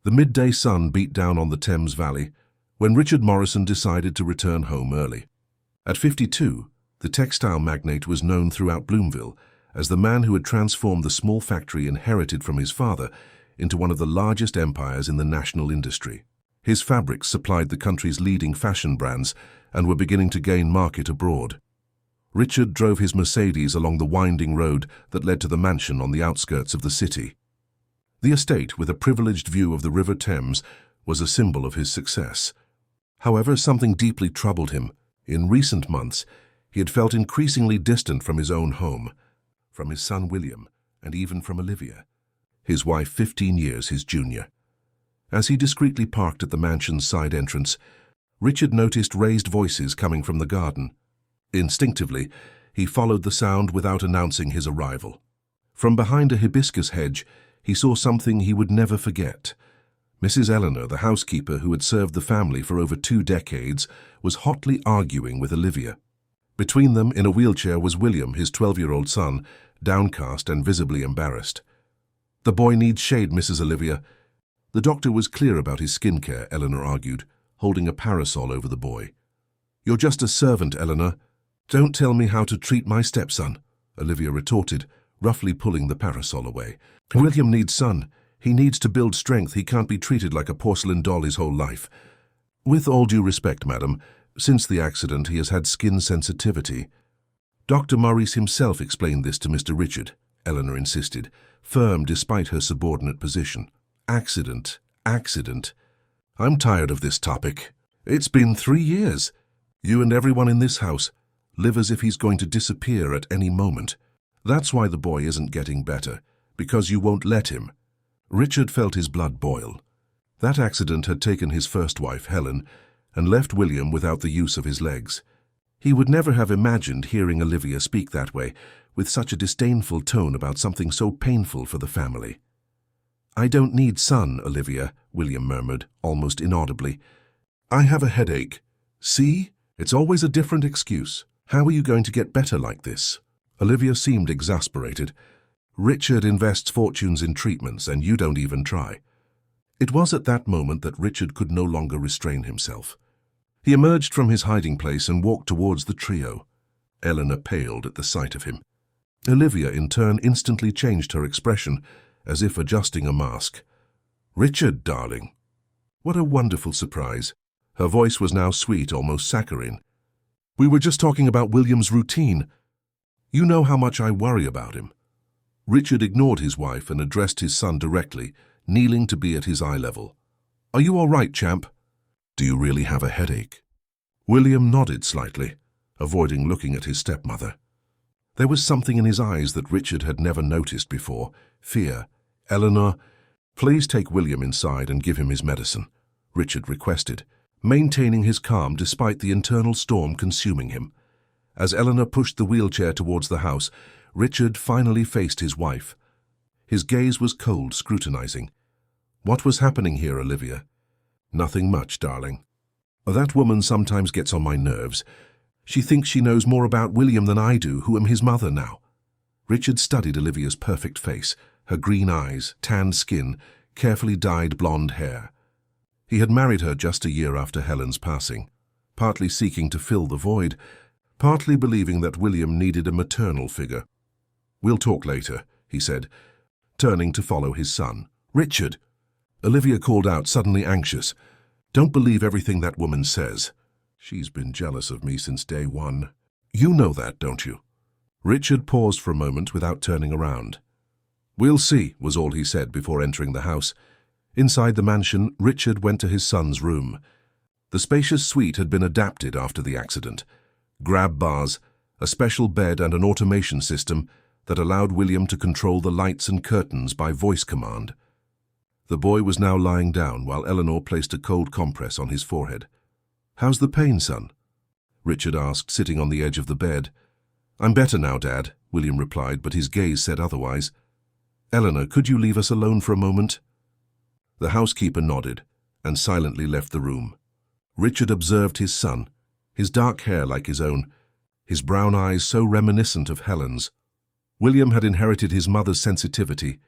The midday sun beat down on the Thames Valley when Richard Morrison decided to return home early. At 52, the textile magnate was known throughout Bloomville as the man who had transformed the small factory inherited from his father into one of the largest empires in the national industry. His fabrics supplied the country's leading fashion brands and were beginning to gain market abroad. Richard drove his Mercedes along the winding road that led to the mansion on the outskirts of the city. The estate, with a privileged view of the River Thames, was a symbol of his success. However, something deeply troubled him. In recent months, he had felt increasingly distant from his own home, from his son William, and even from Olivia, his wife 15 years his junior. As he discreetly parked at the mansion's side entrance, Richard noticed raised voices coming from the garden. Instinctively, he followed the sound without announcing his arrival. From behind a hibiscus hedge, he saw something he would never forget. Mrs. Eleanor, the housekeeper who had served the family for over 2 decades, was hotly arguing with Olivia. Between them, in a wheelchair, was William, his 12-year-old son, downcast and visibly embarrassed. "The boy needs shade, Mrs. Olivia." The doctor was clear about his skincare, Eleanor argued, holding a parasol over the boy. "You're just a servant, Eleanor. Don't tell me how to treat my stepson," Olivia retorted, roughly pulling the parasol away. "William needs sun. He needs to build strength. He can't be treated like a porcelain doll his whole life." "With all due respect, madam, since the accident he has had skin sensitivity." Dr. Maurice himself explained this to Mr. Richard, Eleanor insisted, firm despite her subordinate position. "Accident, accident. I'm tired of this topic. It's been 3 years. You and everyone in this house live as if he's going to disappear at any moment. That's why the boy isn't getting better, because you won't let him." Richard felt his blood boil. That accident had taken his first wife, Helen, and left William without the use of his legs. He would never have imagined hearing Olivia speak that way, with such a disdainful tone about something so painful for the family. "I don't need sun, Olivia," William murmured, almost inaudibly. "I have a headache. See? It's always a different excuse. How are you going to get better like this?" Olivia seemed exasperated. "Richard invests fortunes in treatments, and you don't even try." It was at that moment that Richard could no longer restrain himself. He emerged from his hiding place and walked towards the trio. Eleanor paled at the sight of him. Olivia, in turn, instantly changed her expression, as if adjusting a mask. "Richard, darling." What a wonderful surprise. Her voice was now sweet, almost saccharine. "We were just talking about William's routine. You know how much I worry about him." Richard ignored his wife and addressed his son directly, kneeling to be at his eye level. "Are you all right, champ? Do you really have a headache?" William nodded slightly, avoiding looking at his stepmother. There was something in his eyes that Richard had never noticed before, fear. "Eleanor, please take William inside and give him his medicine," Richard requested, maintaining his calm despite the internal storm consuming him. As Eleanor pushed the wheelchair towards the house, Richard finally faced his wife. His gaze was cold, scrutinizing. "What was happening here, Olivia?" "Nothing much, darling. That woman sometimes gets on my nerves. She thinks she knows more about William than I do, who am his mother now." Richard studied Olivia's perfect face, her green eyes, tanned skin, carefully dyed blonde hair. He had married her just a year after Helen's passing, partly seeking to fill the void, partly believing that William needed a maternal figure. "We'll talk later," he said, turning to follow his son. "Richard!" Olivia called out, suddenly anxious. "Don't believe everything that woman says. She's been jealous of me since day one. You know that, don't you?" Richard paused for a moment without turning around. "We'll see," was all he said before entering the house. Inside the mansion, Richard went to his son's room. The spacious suite had been adapted after the accident. Grab bars, a special bed and an automation system that allowed William to control the lights and curtains by voice command. The boy was now lying down while Eleanor placed a cold compress on his forehead. "How's the pain, son?" Richard asked, sitting on the edge of the bed. "I'm better now, Dad," William replied, but his gaze said otherwise. "Eleanor, could you leave us alone for a moment?" The housekeeper nodded and silently left the room. Richard observed his son, his dark hair like his own, his brown eyes so reminiscent of Helen's. William had inherited his mother's sensitivity.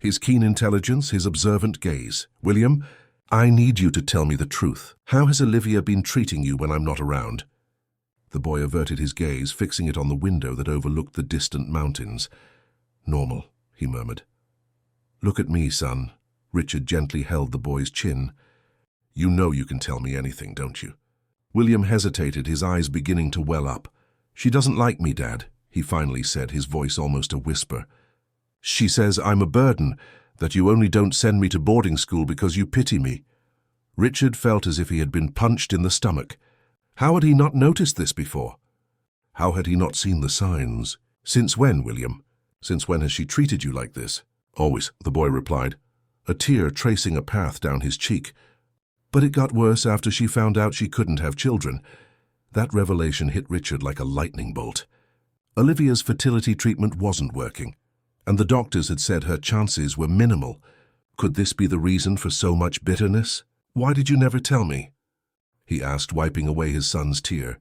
His keen intelligence, his observant gaze. "William, I need you to tell me the truth. How has Olivia been treating you when I'm not around?" The boy averted his gaze, fixing it on the window that overlooked the distant mountains. "Normal," he murmured. "Look at me, son." Richard gently held the boy's chin. "You know you can tell me anything, don't you?" William hesitated, his eyes beginning to well up. "She doesn't like me, Dad," he finally said, his voice almost a whisper. "She says I'm a burden, that you only don't send me to boarding school because you pity me." Richard felt as if he had been punched in the stomach. How had he not noticed this before? How had he not seen the signs? "Since when, William? Since when has she treated you like this?" "Always," the boy replied, a tear tracing a path down his cheek. "But it got worse after she found out she couldn't have children." That revelation hit Richard like a lightning bolt. Olivia's fertility treatment wasn't working, and the doctors had said her chances were minimal. Could this be the reason for so much bitterness? "Why did you never tell me?" he asked, wiping away his son's tear.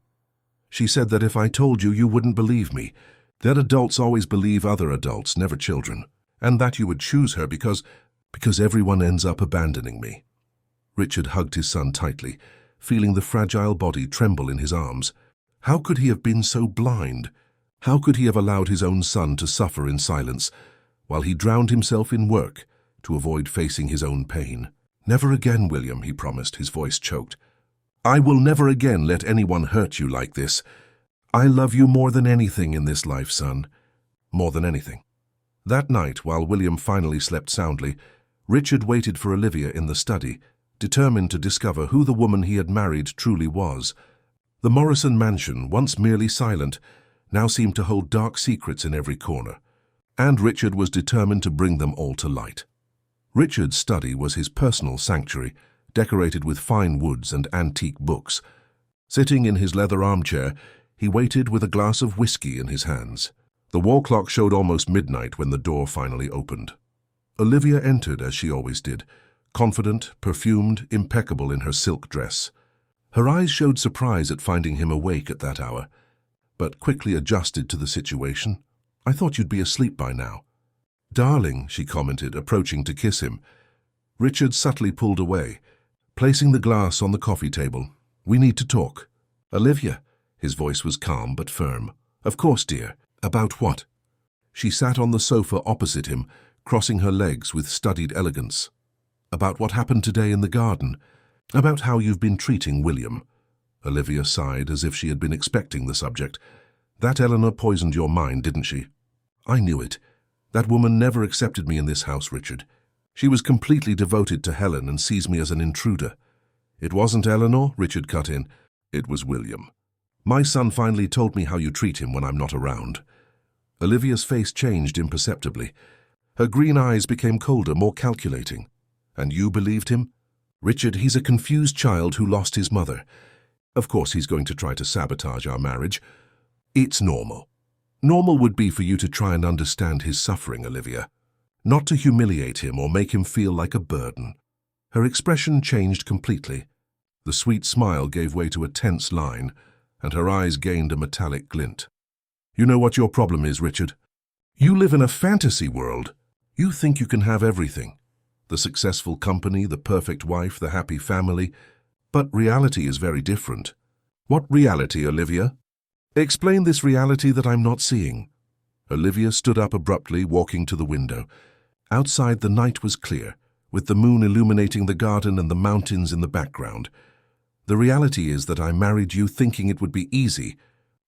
"She said that if I told you, you wouldn't believe me, that adults always believe other adults, never children, and that you would choose her because everyone ends up abandoning me." Richard hugged his son tightly, feeling the fragile body tremble in his arms. How could he have been so blind? How could he have allowed his own son to suffer in silence, while he drowned himself in work to avoid facing his own pain? "Never again, William," he promised, his voice choked. "I will never again let anyone hurt you like this. I love you more than anything in this life, son. More than anything." That night, while William finally slept soundly, Richard waited for Olivia in the study, determined to discover who the woman he had married truly was. The Morrison mansion, once merely silent, now seemed to hold dark secrets in every corner, and Richard was determined to bring them all to light. Richard's study was his personal sanctuary, decorated with fine woods and antique books. Sitting in his leather armchair, he waited with a glass of whiskey in his hands. The wall clock showed almost midnight when the door finally opened. Olivia entered as she always did, confident, perfumed, impeccable in her silk dress. Her eyes showed surprise at finding him awake at that hour, but quickly adjusted to the situation. "I thought you'd be asleep by now." "Darling," she commented, approaching to kiss him. Richard subtly pulled away, placing the glass on the coffee table. "We need to talk." "Olivia," his voice was calm but firm. "Of course, dear. About what?" She sat on the sofa opposite him, crossing her legs with studied elegance. "About what happened today in the garden. About how you've been treating William." Olivia sighed as if she had been expecting the subject. "That Eleanor poisoned your mind, didn't she?" "I knew it. That woman never accepted me in this house, Richard. She was completely devoted to Helen and sees me as an intruder." "It wasn't Eleanor," Richard cut in. "It was William. My son finally told me how you treat him when I'm not around." Olivia's face changed imperceptibly. Her green eyes became colder, more calculating. "And you believed him?" "Richard, he's a confused child who lost his mother. Of course he's going to try to sabotage our marriage. It's normal. Normal would be for you to try and understand his suffering, Olivia. Not to humiliate him or make him feel like a burden." Her expression changed completely. The sweet smile gave way to a tense line, and her eyes gained a metallic glint. "You know what your problem is, Richard? You live in a fantasy world. You think you can have everything. The successful company, the perfect wife, the happy family. But reality is very different." "What reality, Olivia?" "Explain this reality that I'm not seeing." Olivia stood up abruptly, walking to the window. Outside the night was clear, with the moon illuminating the garden and the mountains in the background. "The reality is that I married you thinking it would be easy.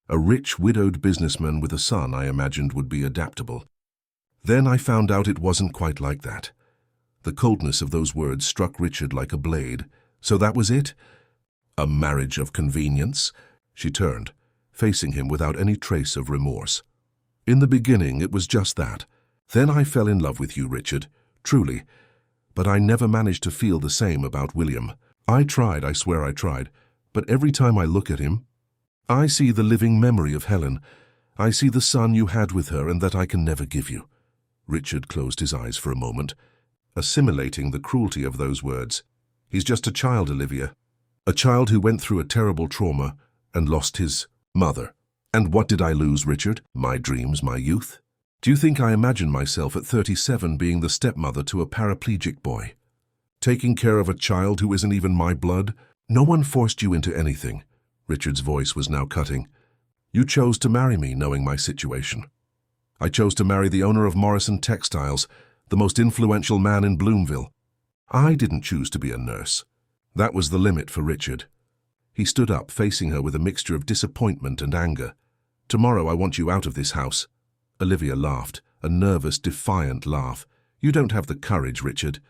A rich, widowed businessman with a son I imagined would be adaptable. Then I found out it wasn't quite like that." The coldness of those words struck Richard like a blade. "So that was it? A marriage of convenience?" She turned, facing him without any trace of remorse. "In the beginning, it was just that. Then I fell in love with you, Richard, truly. But I never managed to feel the same about William. I tried, I swear I tried, but every time I look at him, I see the living memory of Helen. I see the son you had with her and that I can never give you." Richard closed his eyes for a moment, assimilating the cruelty of those words. "He's just a child, Olivia. A child who went through a terrible trauma and lost his mother. And what did I lose, Richard? My dreams, my youth? Do you think I imagine myself at 37 being the stepmother to a paraplegic boy? Taking care of a child who isn't even my blood? No one forced you into anything. Richard's voice was now cutting. You chose to marry me knowing my situation. I chose to marry the owner of Morrison Textiles, the most influential man in Bloomville. I didn't choose to be a nurse. That was the limit for Richard. He stood up, facing her with a mixture of disappointment and anger. Tomorrow I want you out of this house. Olivia laughed, a nervous, defiant laugh. You don't have the courage, Richard.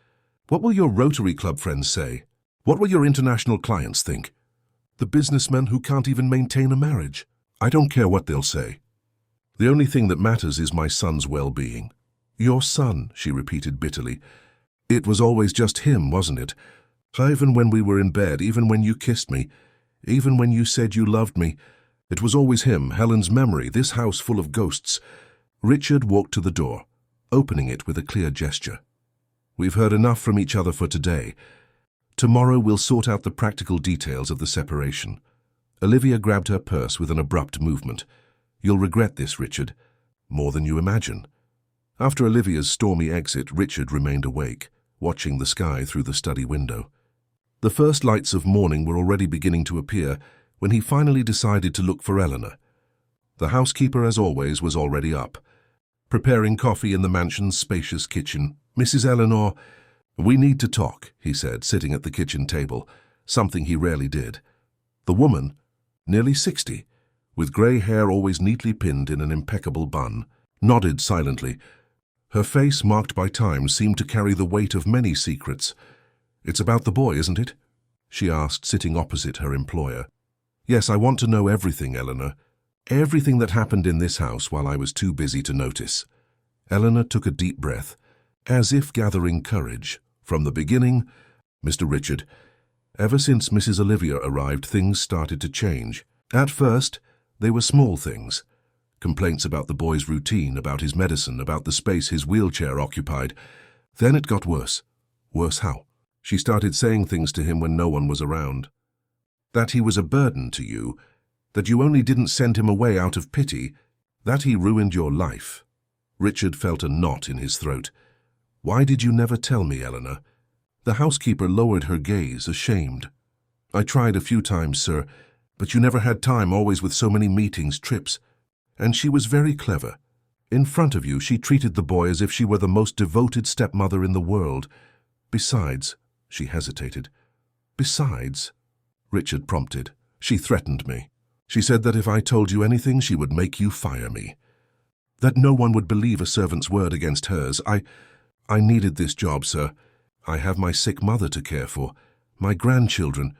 What will your Rotary Club friends say? What will your international clients think? The businessmen who can't even maintain a marriage. I don't care what they'll say. The only thing that matters is my son's well-being. Your son, she repeated bitterly. It was always just him, wasn't it? Even when we were in bed, even when you kissed me, even when you said you loved me, it was always him, Helen's memory, this house full of ghosts. Richard walked to the door, opening it with a clear gesture. We've heard enough from each other for today. Tomorrow we'll sort out the practical details of the separation. Olivia grabbed her purse with an abrupt movement. You'll regret this, Richard, more than you imagine. After Olivia's stormy exit, Richard remained awake, watching the sky through the study window. The first lights of morning were already beginning to appear when he finally decided to look for Eleanor. The housekeeper, as always, was already up, preparing coffee in the mansion's spacious kitchen. Mrs. Eleanor, we need to talk, he said, sitting at the kitchen table, something he rarely did. The woman, nearly 60, with grey hair always neatly pinned in an impeccable bun, nodded silently. Her face, marked by time, seemed to carry the weight of many secrets. It's about the boy, isn't it? She asked, sitting opposite her employer. Yes, I want to know everything, Eleanor. Everything that happened in this house while I was too busy to notice. Eleanor took a deep breath, as if gathering courage. From the beginning, Mr. Richard, ever since Mrs. Olivia arrived, things started to change. At first, they were small things. Complaints about the boy's routine, about his medicine, about the space his wheelchair occupied. Then it got worse. Worse how? She started saying things to him when no one was around. That he was a burden to you, that you only didn't send him away out of pity, that he ruined your life. Richard felt a knot in his throat. Why did you never tell me, Eleanor? The housekeeper lowered her gaze, ashamed. I tried a few times, sir, but you never had time, always with so many meetings, trips. And she was very clever. In front of you, she treated the boy as if she were the most devoted stepmother in the world. Besides, she hesitated. Besides, Richard prompted, she threatened me. She said that if I told you anything, she would make you fire me. That no one would believe a servant's word against hers. I needed this job, sir. I have my sick mother to care for, my grandchildren.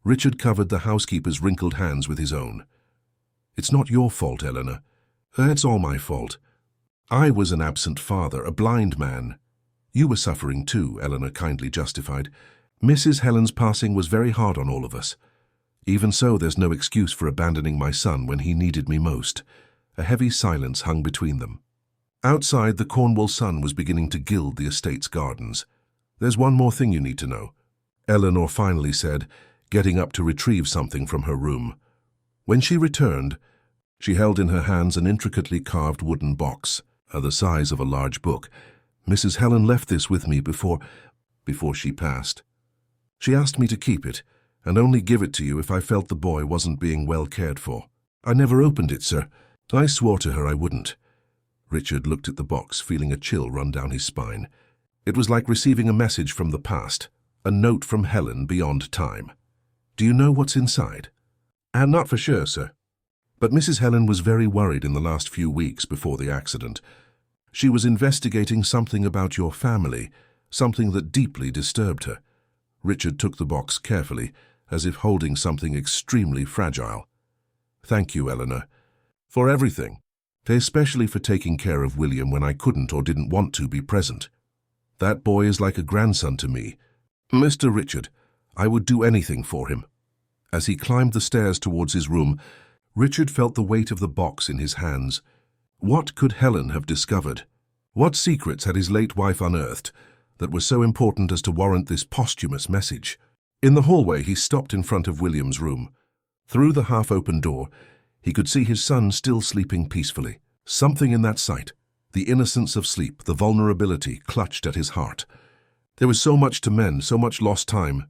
Richard covered the housekeeper's wrinkled hands with his own. It's not your fault, Eleanor. It's all my fault. I was an absent father, a blind man. You were suffering too, Eleanor kindly justified. Mrs. Helen's passing was very hard on all of us. Even so, there's no excuse for abandoning my son when he needed me most. A heavy silence hung between them. Outside, the Cornwall sun was beginning to gild the estate's gardens. There's one more thing you need to know, Eleanor finally said, getting up to retrieve something from her room. When she returned, she held in her hands an intricately carved wooden box, the size of a large book. Mrs. Helen left this with me before she passed. She asked me to keep it, and only give it to you if I felt the boy wasn't being well cared for. I never opened it, sir. I swore to her I wouldn't. Richard looked at the box, feeling a chill run down his spine. It was like receiving a message from the past, a note from Helen beyond time. Do you know what's inside? Not for sure, sir. But Mrs. Helen was very worried in the last few weeks before the accident. She was investigating something about your family, something that deeply disturbed her. Richard took the box carefully, as if holding something extremely fragile. Thank you, Eleanor, for everything, especially for taking care of William when I couldn't or didn't want to be present. That boy is like a grandson to me. Mr. Richard, I would do anything for him. As he climbed the stairs towards his room, Richard felt the weight of the box in his hands. What could Helen have discovered? What secrets had his late wife unearthed that were so important as to warrant this posthumous message? In the hallway, he stopped in front of William's room. Through the half-open door, he could see his son still sleeping peacefully. Something in that sight, The innocence of sleep, the vulnerability, clutched at his heart. There was so much to mend, so much lost time.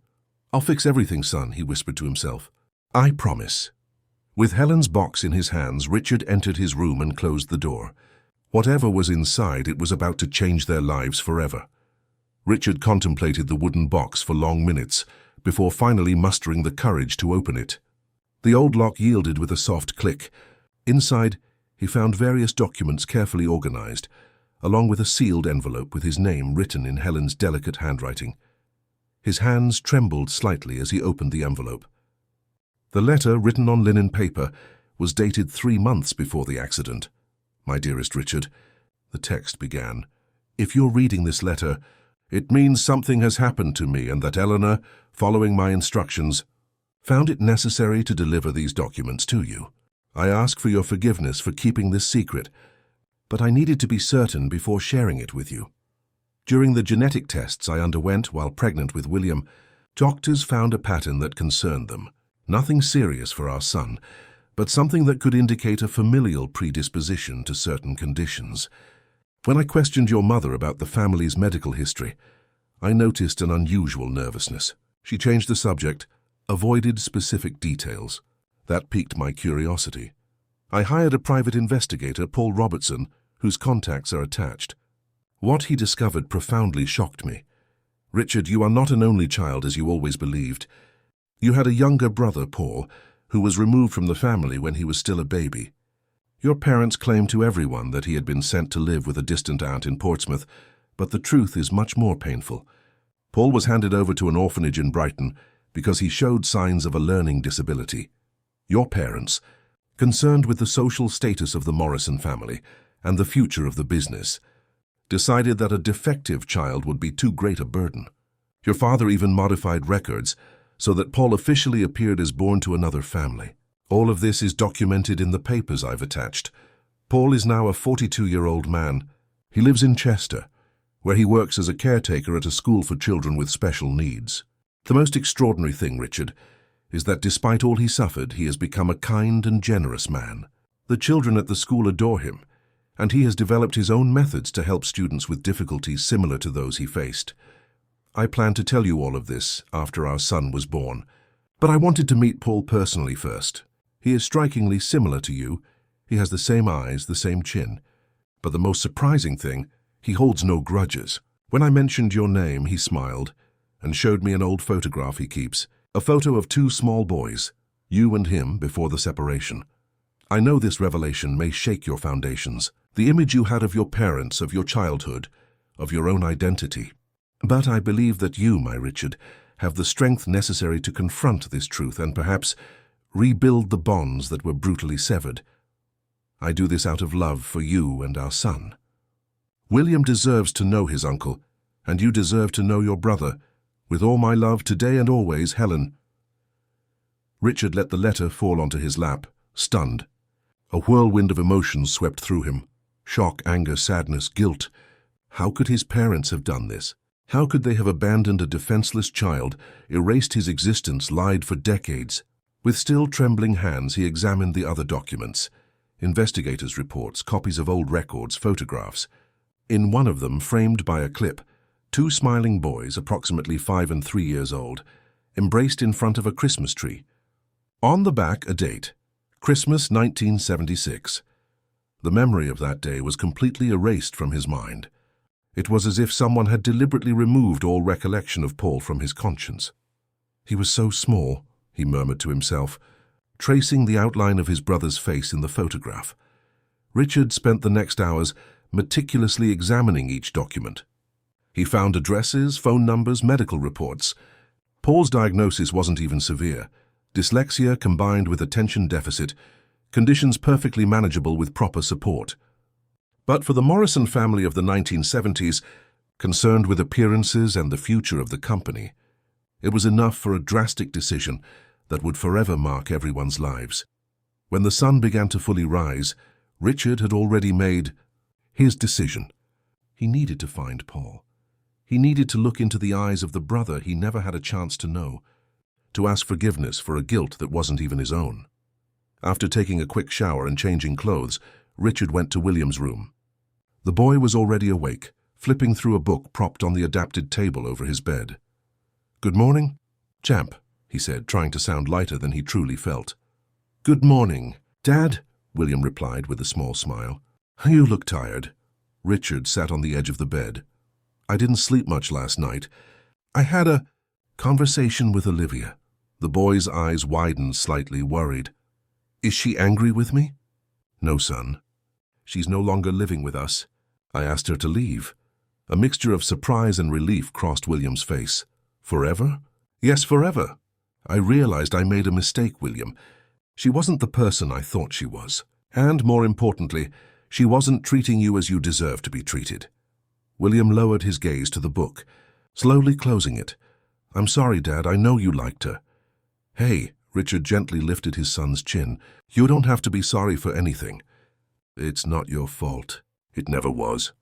"I'll fix everything, son," he whispered to himself. "I promise." With Helen's box in his hands, Richard entered his room and closed the door. Whatever was inside, it was about to change their lives forever. Richard contemplated the wooden box for long minutes before finally mustering the courage to open it. The old lock yielded with a soft click. Inside, he found various documents carefully organized, along with a sealed envelope with his name written in Helen's delicate handwriting. His hands trembled slightly as he opened the envelope. The letter, written on linen paper, was dated 3 months before the accident. "My dearest Richard," the text began, "if you're reading this letter, it means something has happened to me and that Eleanor, following my instructions, found it necessary to deliver these documents to you. I ask for your forgiveness for keeping this secret, but I needed to be certain before sharing it with you. During the genetic tests I underwent while pregnant with William, doctors found a pattern that concerned them. Nothing serious for our son, but something that could indicate a familial predisposition to certain conditions. When I questioned your mother about the family's medical history, I noticed an unusual nervousness. She changed the subject, avoided specific details. That piqued my curiosity. I hired a private investigator, Paul Robertson, whose contacts are attached. What he discovered profoundly shocked me. Richard, you are not an only child as you always believed. You had a younger brother, Paul, who was removed from the family when he was still a baby. Your parents claimed to everyone that he had been sent to live with a distant aunt in Portsmouth, but the truth is much more painful. Paul was handed over to an orphanage in Brighton because he showed signs of a learning disability. Your parents, concerned with the social status of the Morrison family and the future of the business, decided that a defective child would be too great a burden. Your father even modified records so that Paul officially appeared as born to another family. All of this is documented in the papers I've attached. Paul is now a 42-year-old man. He lives in Chester, where he works as a caretaker at a school for children with special needs. The most extraordinary thing, Richard, is that despite all he suffered, he has become a kind and generous man. The children at the school adore him, and he has developed his own methods to help students with difficulties similar to those he faced. I plan to tell you all of this after our son was born, but I wanted to meet Paul personally first. He is strikingly similar to you. He has the same eyes, the same chin. But the most surprising thing, he holds no grudges. When I mentioned your name, he smiled and showed me an old photograph he keeps, a photo of 2 small boys, you and him before the separation. I know this revelation may shake your foundations, the image you had of your parents, of your childhood, of your own identity. But I believe that you, my Richard, have the strength necessary to confront this truth and perhaps rebuild the bonds that were brutally severed. I do this out of love for you and our son. William deserves to know his uncle, and you deserve to know your brother. With all my love, today and always, Helen. Richard let the letter fall onto his lap, stunned. A whirlwind of emotions swept through him. Shock, anger, sadness, guilt. How could his parents have done this? How could they have abandoned a defenseless child, erased his existence, lied for decades? With still trembling hands, he examined the other documents. Investigators' reports, copies of old records, photographs. In one of them, framed by a clip, 2 smiling boys, approximately 5 and 3 years old, embraced in front of a Christmas tree. On the back, a date, Christmas 1976. The memory of that day was completely erased from his mind. It was as if someone had deliberately removed all recollection of Paul from his conscience. He was so small, he murmured to himself, tracing the outline of his brother's face in the photograph. Richard spent the next hours meticulously examining each document. He found addresses, phone numbers, medical reports. Paul's diagnosis wasn't even severe. Dyslexia combined with attention deficit, conditions perfectly manageable with proper support. But for the Morrison family of the 1970s, concerned with appearances and the future of the company, it was enough for a drastic decision that would forever mark everyone's lives. When the sun began to fully rise, Richard had already made his decision. He needed to find Paul. He needed to look into the eyes of the brother he never had a chance to know, to ask forgiveness for a guilt that wasn't even his own. After taking a quick shower and changing clothes, Richard went to William's room. The boy was already awake, flipping through a book propped on the adapted table over his bed. "Good morning, Champ," he said, trying to sound lighter than he truly felt. "Good morning, Dad," William replied with a small smile. "You look tired." Richard sat on the edge of the bed. "I didn't sleep much last night. I had a conversation with Olivia." The boy's eyes widened slightly, worried. "Is she angry with me?" "No, son. She's no longer living with us. I asked her to leave." A mixture of surprise and relief crossed William's face. "Forever?" "Yes, forever. I realized I made a mistake, William. She wasn't the person I thought she was. And, more importantly, she wasn't treating you as you deserve to be treated." William lowered his gaze to the book, slowly closing it. "I'm sorry, Dad. I know you liked her." "Hey," Richard gently lifted his son's chin. "You don't have to be sorry for anything. It's not your fault. It never was.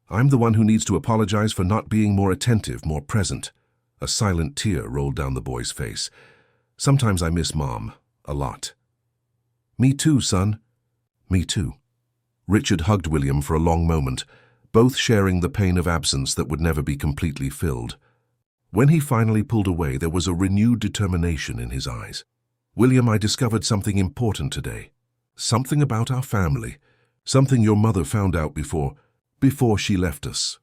I'm the one who needs to apologize for not being more attentive, more present." A silent tear rolled down the boy's face. "Sometimes I miss Mom. A lot." "Me too, son." "Me too." Richard hugged William for a long moment, both sharing the pain of absence that would never be completely filled. When he finally pulled away, there was a renewed determination in his eyes. "William, I discovered something important today. Something about our family. Something your mother found out before she left us."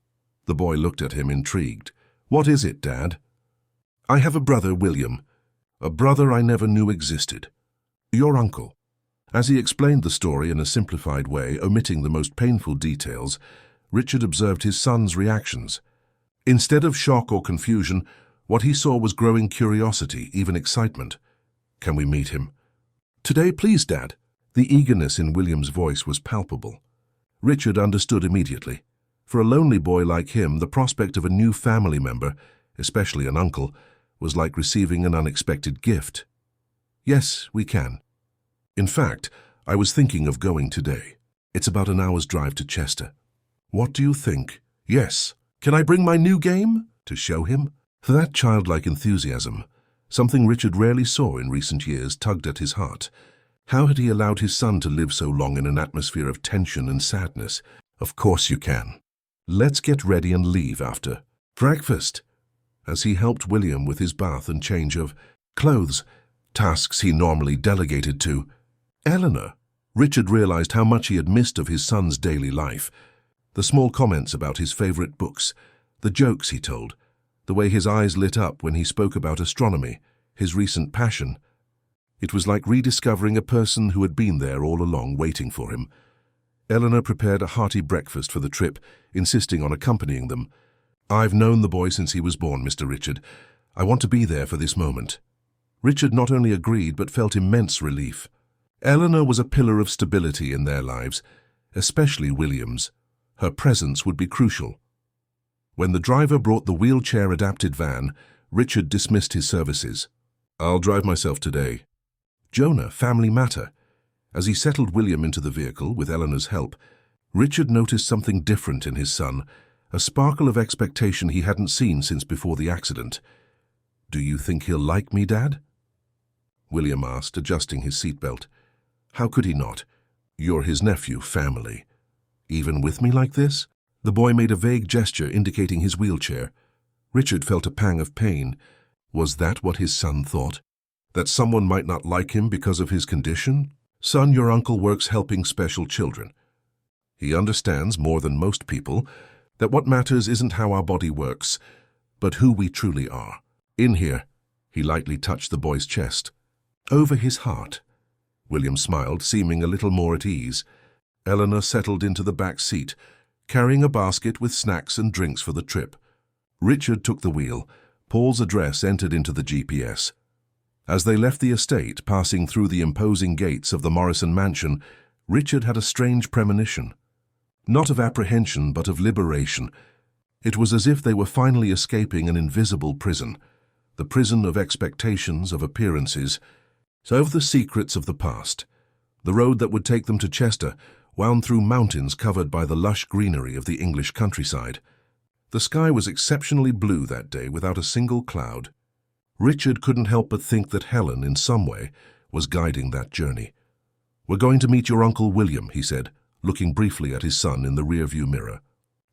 The boy looked at him, intrigued. "What is it, Dad?" "I have a brother, William. A brother I never knew existed. Your uncle." As he explained the story in a simplified way, omitting the most painful details, Richard observed his son's reactions. Instead of shock or confusion, what he saw was growing curiosity, even excitement. "Can we meet him?" "Today, please, Dad." The eagerness in William's voice was palpable. Richard understood immediately. For a lonely boy like him, the prospect of a new family member, especially an uncle, was like receiving an unexpected gift. "Yes, we can. In fact, I was thinking of going today. It's about an hour's drive to Chester. What do you think?" "Yes. Can I bring my new game?" To show him. That childlike enthusiasm, something Richard rarely saw in recent years, tugged at his heart. How had he allowed his son to live so long in an atmosphere of tension and sadness? "Of course you can. Let's get ready and leave after breakfast." As he helped William with his bath and change of clothes, tasks he normally delegated to Eleanor, Richard realized how much he had missed of his son's daily life. The small comments about his favorite books, the jokes he told, the way his eyes lit up when he spoke about astronomy, his recent passion. It was like rediscovering a person who had been there all along, waiting for him. Eleanor prepared a hearty breakfast for the trip, insisting on accompanying them. "I've known the boy since he was born, Mr. Richard. I want to be there for this moment." Richard not only agreed but felt immense relief. Eleanor was a pillar of stability in their lives, especially William's. Her presence would be crucial. When the driver brought the wheelchair-adapted van, Richard dismissed his services. "I'll drive myself today." Jonah, family matter. As he settled William into the vehicle with Eleanor's help, Richard noticed something different in his son, a sparkle of expectation he hadn't seen since before the accident. "Do you think he'll like me, Dad?" William asked, adjusting his seatbelt. How could he not? You're his nephew, family. Even with me like this? The boy made a vague gesture indicating his wheelchair. Richard felt a pang of pain. Was that what his son thought? That someone might not like him because of his condition? "Son, your uncle works helping special children. He understands, more than most people, that what matters isn't how our body works, but who we truly are. In here," he lightly touched the boy's chest. "Over his heart." William smiled, seeming a little more at ease. Eleanor settled into the back seat, carrying a basket with snacks and drinks for the trip. Richard took the wheel. Paul's address entered into the GPS. As they left the estate, passing through the imposing gates of the Morrison mansion, Richard had a strange premonition. Not of apprehension, but of liberation. It was as if they were finally escaping an invisible prison, the prison of expectations, of appearances, of the secrets of the past. The road that would take them to Chester wound through mountains covered by the lush greenery of the English countryside. The sky was exceptionally blue that day, without a single cloud. Richard couldn't help but think that Helen, in some way, was guiding that journey. "We're going to meet your Uncle William," he said, looking briefly at his son in the rearview mirror.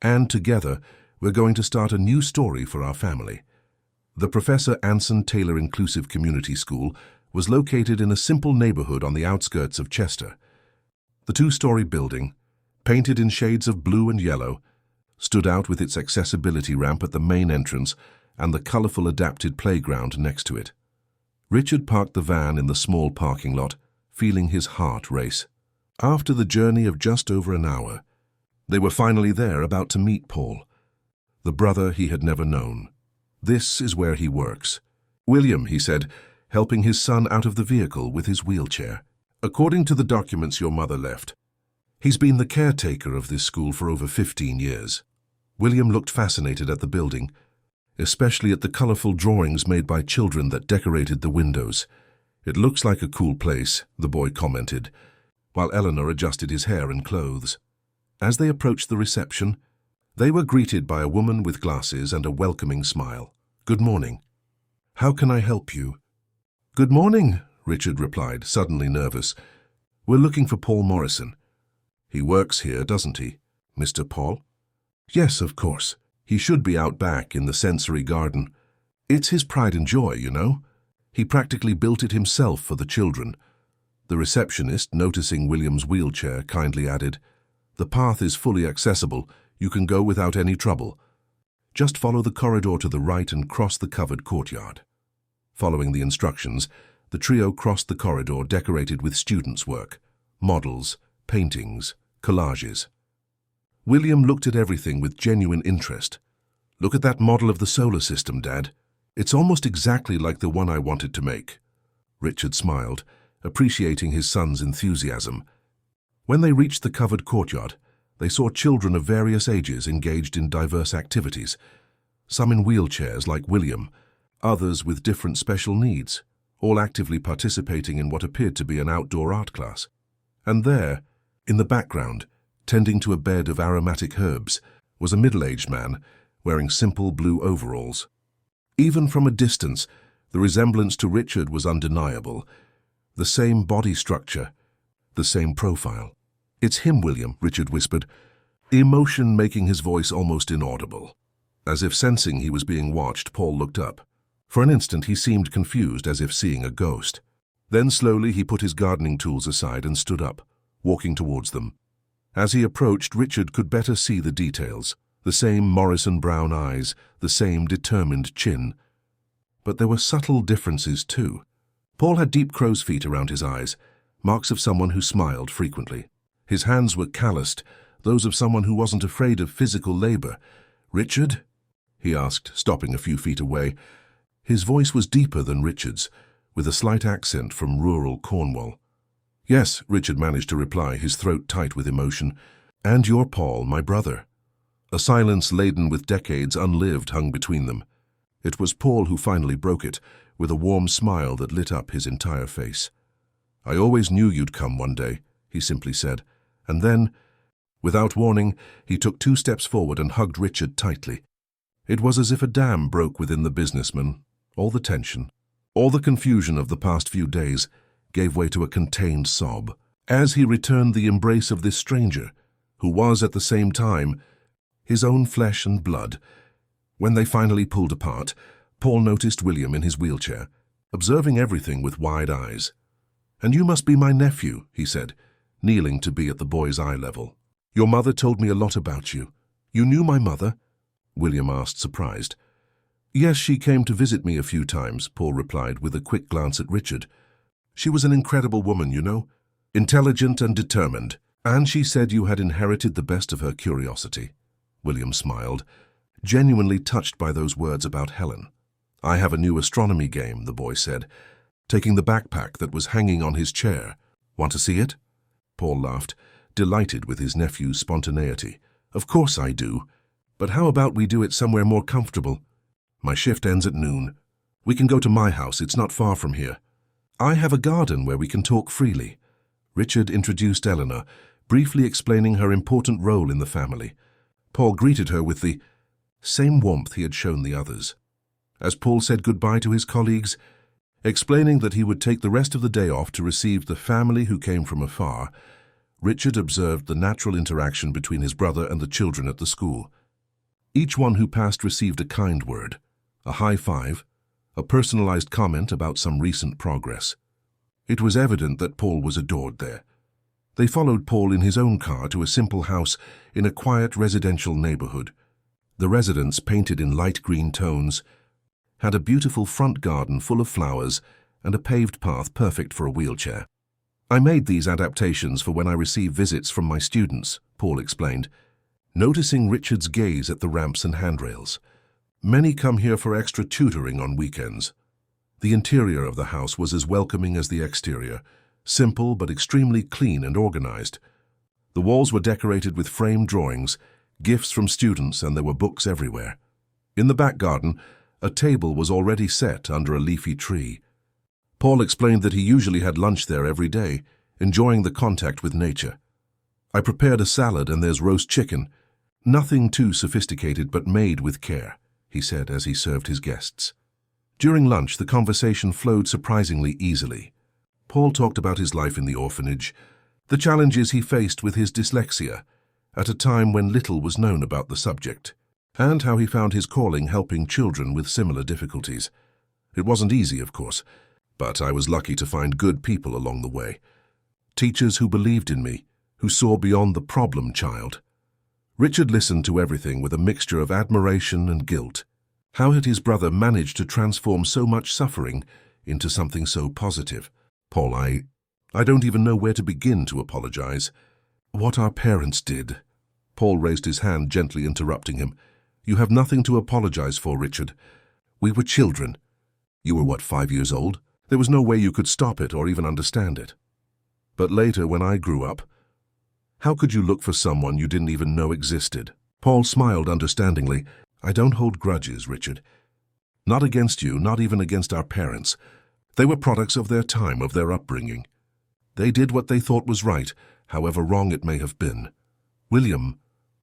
"And together, we're going to start a new story for our family." The Professor Anson Taylor Inclusive Community School was located in a simple neighborhood on the outskirts of Chester. The two-story building, painted in shades of blue and yellow, stood out with its accessibility ramp at the main entrance and the colorful adapted playground next to it. Richard parked the van in the small parking lot, feeling his heart race. After the journey of just over an hour, they were finally there, about to meet Paul, the brother he had never known. "This is where he works." "William," he said, helping his son out of the vehicle with his wheelchair. "According to the documents your mother left, he's been the caretaker of this school for over 15 years. William looked fascinated at the building, especially at the colorful drawings made by children that decorated the windows. "It looks like a cool place," the boy commented, while Eleanor adjusted his hair and clothes. As they approached the reception, they were greeted by a woman with glasses and a welcoming smile. "Good morning. How can I help you?" "Good morning," Richard replied, suddenly nervous. "We're looking for Paul Morrison." "He works here, doesn't he, Mr. Paul?" "Yes, of course. He should be out back in the sensory garden. It's his pride and joy, you know. He practically built it himself for the children." The receptionist, noticing William's wheelchair, kindly added, "The path is fully accessible. You can go without any trouble. Just follow the corridor to the right and cross the covered courtyard." Following the instructions, the trio crossed the corridor decorated with students' work, models, paintings, collages. William looked at everything with genuine interest. "Look at that model of the solar system, Dad. It's almost exactly like the one I wanted to make." Richard smiled, appreciating his son's enthusiasm. When they reached the covered courtyard, they saw children of various ages engaged in diverse activities, some in wheelchairs like William, others with different special needs, all actively participating in what appeared to be an outdoor art class. And there, in the background, tending to a bed of aromatic herbs, was a middle-aged man wearing simple blue overalls. Even from a distance, the resemblance to Richard was undeniable. The same body structure, the same profile. "It's him, William," Richard whispered, emotion making his voice almost inaudible. As if sensing he was being watched, Paul looked up. For an instant he seemed confused, as if seeing a ghost. Then slowly he put his gardening tools aside and stood up, walking towards them. As he approached, Richard could better see the details. The same Morrison brown eyes, the same determined chin. But there were subtle differences too. Paul had deep crow's feet around his eyes, marks of someone who smiled frequently. His hands were calloused, those of someone who wasn't afraid of physical labor. "Richard?" he asked, stopping a few feet away. His voice was deeper than Richard's, with a slight accent from rural Cornwall. "Yes," Richard managed to reply, his throat tight with emotion. "And you're Paul, my brother." A silence laden with decades unlived hung between them. It was Paul who finally broke it, with a warm smile that lit up his entire face. "I always knew you'd come one day," he simply said. And then, without warning, he took 2 steps forward and hugged Richard tightly. It was as if a dam broke within the businessman. All the tension, all the confusion of the past few days gave way to a contained sob as he returned the embrace of this stranger, who was at the same time his own flesh and blood. When they finally pulled apart, Paul noticed William in his wheelchair, observing everything with wide eyes. "And you must be my nephew," he said, kneeling to be at the boy's eye level. "Your mother told me a lot about you." "You knew my mother?" William asked, surprised. "Yes, she came to visit me a few times," Paul replied with a quick glance at Richard. "She was an incredible woman, you know, intelligent and determined, and she said you had inherited the best of her curiosity." William smiled, genuinely touched by those words about Helen. "I have a new astronomy game," the boy said, taking the backpack that was hanging on his chair. "Want to see it?" Paul laughed, delighted with his nephew's spontaneity. "Of course I do. But how about we do it somewhere more comfortable? My shift ends at noon. We can go to my house, it's not far from here. I have a garden where we can talk freely." Richard introduced Eleanor, briefly explaining her important role in the family. Paul greeted her with the same warmth he had shown the others. As Paul said goodbye to his colleagues, explaining that he would take the rest of the day off to receive the family who came from afar, Richard observed the natural interaction between his brother and the children at the school. Each one who passed received a kind word, a high five, a personalized comment about some recent progress. It was evident that Paul was adored there. They followed Paul in his own car to a simple house in a quiet residential neighborhood. The residence, painted in light green tones, had a beautiful front garden full of flowers and a paved path perfect for a wheelchair. "I made these adaptations for when I receive visits from my students," Paul explained, noticing Richard's gaze at the ramps and handrails. "Many come here for extra tutoring on weekends." The interior of the house was as welcoming as the exterior, simple but extremely clean and organized. The walls were decorated with framed drawings, gifts from students, and there were books everywhere. In the back garden, a table was already set under a leafy tree. Paul explained that he usually had lunch there every day, enjoying the contact with nature. "I prepared a salad and there's roast chicken. Nothing too sophisticated but made with care," he said as he served his guests. During lunch, the conversation flowed surprisingly easily. Paul talked about his life in the orphanage, the challenges he faced with his dyslexia, at a time when little was known about the subject, and how he found his calling helping children with similar difficulties. It wasn't easy, of course, but I was lucky to find good people along the way. Teachers who believed in me, who saw beyond the problem child. Richard listened to everything with a mixture of admiration and guilt. How had his brother managed to transform so much suffering into something so positive? "Paul, I don't even know where to begin to apologize. What our parents did." Paul raised his hand, gently interrupting him. "You have nothing to apologize for, Richard. We were children. You were, what, 5 years old? There was no way you could stop it or even understand it. But later, when I grew up, how could you look for someone you didn't even know existed?" Paul smiled understandingly. "I don't hold grudges, Richard. Not against you, not even against our parents. They were products of their time, of their upbringing. They did what they thought was right, however wrong it may have been." William,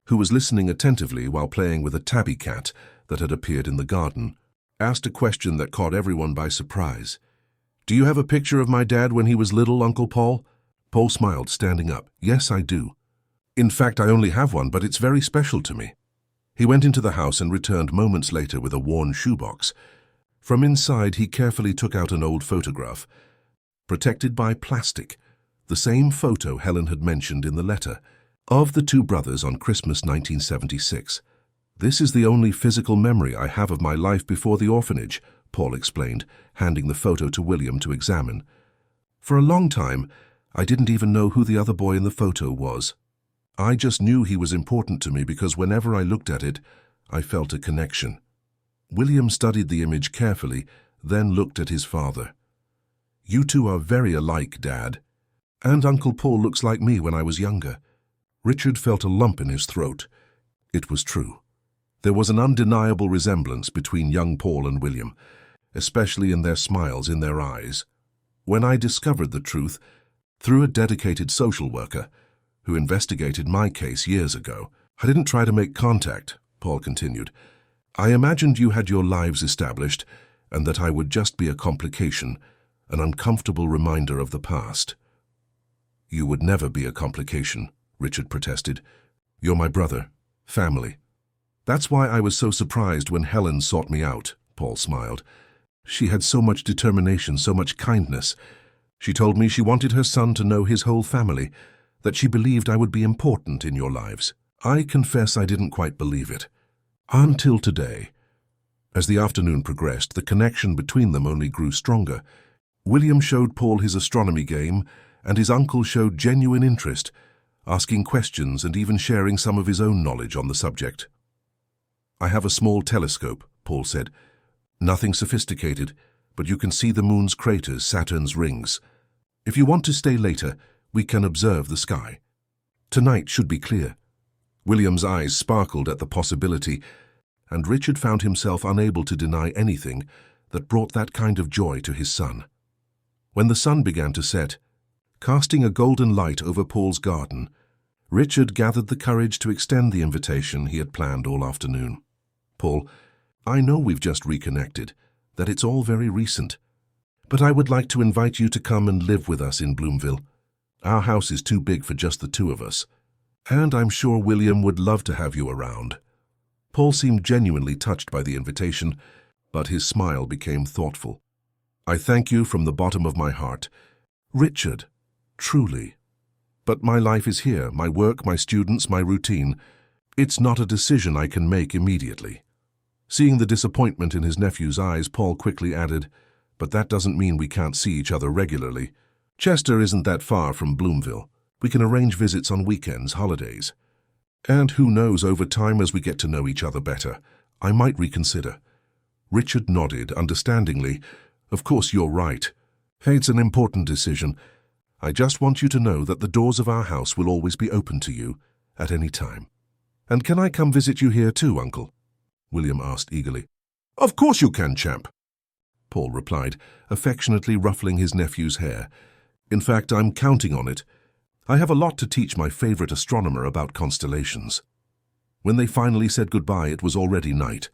who was listening attentively while playing with a tabby cat that had appeared in the garden, asked a question that caught everyone by surprise. "Do you have a picture of my dad when he was little, Uncle Paul?" Paul smiled, standing up. "Yes, I do. In fact, I only have one, but it's very special to me." He went into the house and returned moments later with a worn shoebox. From inside, he carefully took out an old photograph, protected by plastic, the same photo Helen had mentioned in the letter, of the two brothers on Christmas 1976. "This is the only physical memory I have of my life before the orphanage," Paul explained, handing the photo to William to examine. "For a long time, I didn't even know who the other boy in the photo was. I just knew he was important to me because whenever I looked at it, I felt a connection." William studied the image carefully, then looked at his father. "You two are very alike, Dad. And Uncle Paul looks like me when I was younger." Richard felt a lump in his throat. It was true. There was an undeniable resemblance between young Paul and William, especially in their smiles, in their eyes. "When I discovered the truth, through a dedicated social worker, who investigated my case years ago, I didn't try to make contact," Paul continued. "I imagined you had your lives established, and that I would just be a complication, an uncomfortable reminder of the past." "You would never be a complication," Richard protested. "You're my brother, family." "That's why I was so surprised when Helen sought me out," Paul smiled. "She had so much determination, so much kindness. She told me she wanted her son to know his whole family, that she believed I would be important in your lives. I confess I didn't quite believe it. Until today." As the afternoon progressed, the connection between them only grew stronger. William showed Paul his astronomy game, and his uncle showed genuine interest, asking questions and even sharing some of his own knowledge on the subject. "I have a small telescope," Paul said. "Nothing sophisticated, but you can see the moon's craters, Saturn's rings. If you want to stay later, we can observe the sky. Tonight should be clear." William's eyes sparkled at the possibility, and Richard found himself unable to deny anything that brought that kind of joy to his son. When the sun began to set, casting a golden light over Paul's garden, Richard gathered the courage to extend the invitation he had planned all afternoon. "Paul, I know we've just reconnected, that it's all very recent, but I would like to invite you to come and live with us in Bloomville. Our house is too big for just the two of us. And I'm sure William would love to have you around. Paul seemed genuinely touched by the invitation, but his smile became thoughtful. I thank you from the bottom of my heart. Richard, truly. But my life is here, my work, my students, my routine. It's not a decision I can make immediately. Seeing the disappointment in his nephew's eyes, Paul quickly added, but that doesn't mean we can't see each other regularly. Chester isn't that far from Bloomville. We can arrange visits on weekends, holidays. And who knows, over time as we get to know each other better, I might reconsider. Richard nodded understandingly. Of course you're right. It's an important decision. I just want you to know that the doors of our house will always be open to you, at any time. And can I come visit you here too, Uncle? William asked eagerly. Of course you can, champ, Paul replied, affectionately ruffling his nephew's hair. In fact, I'm counting on it. I have a lot to teach my favorite astronomer about constellations. When they finally said goodbye, it was already night.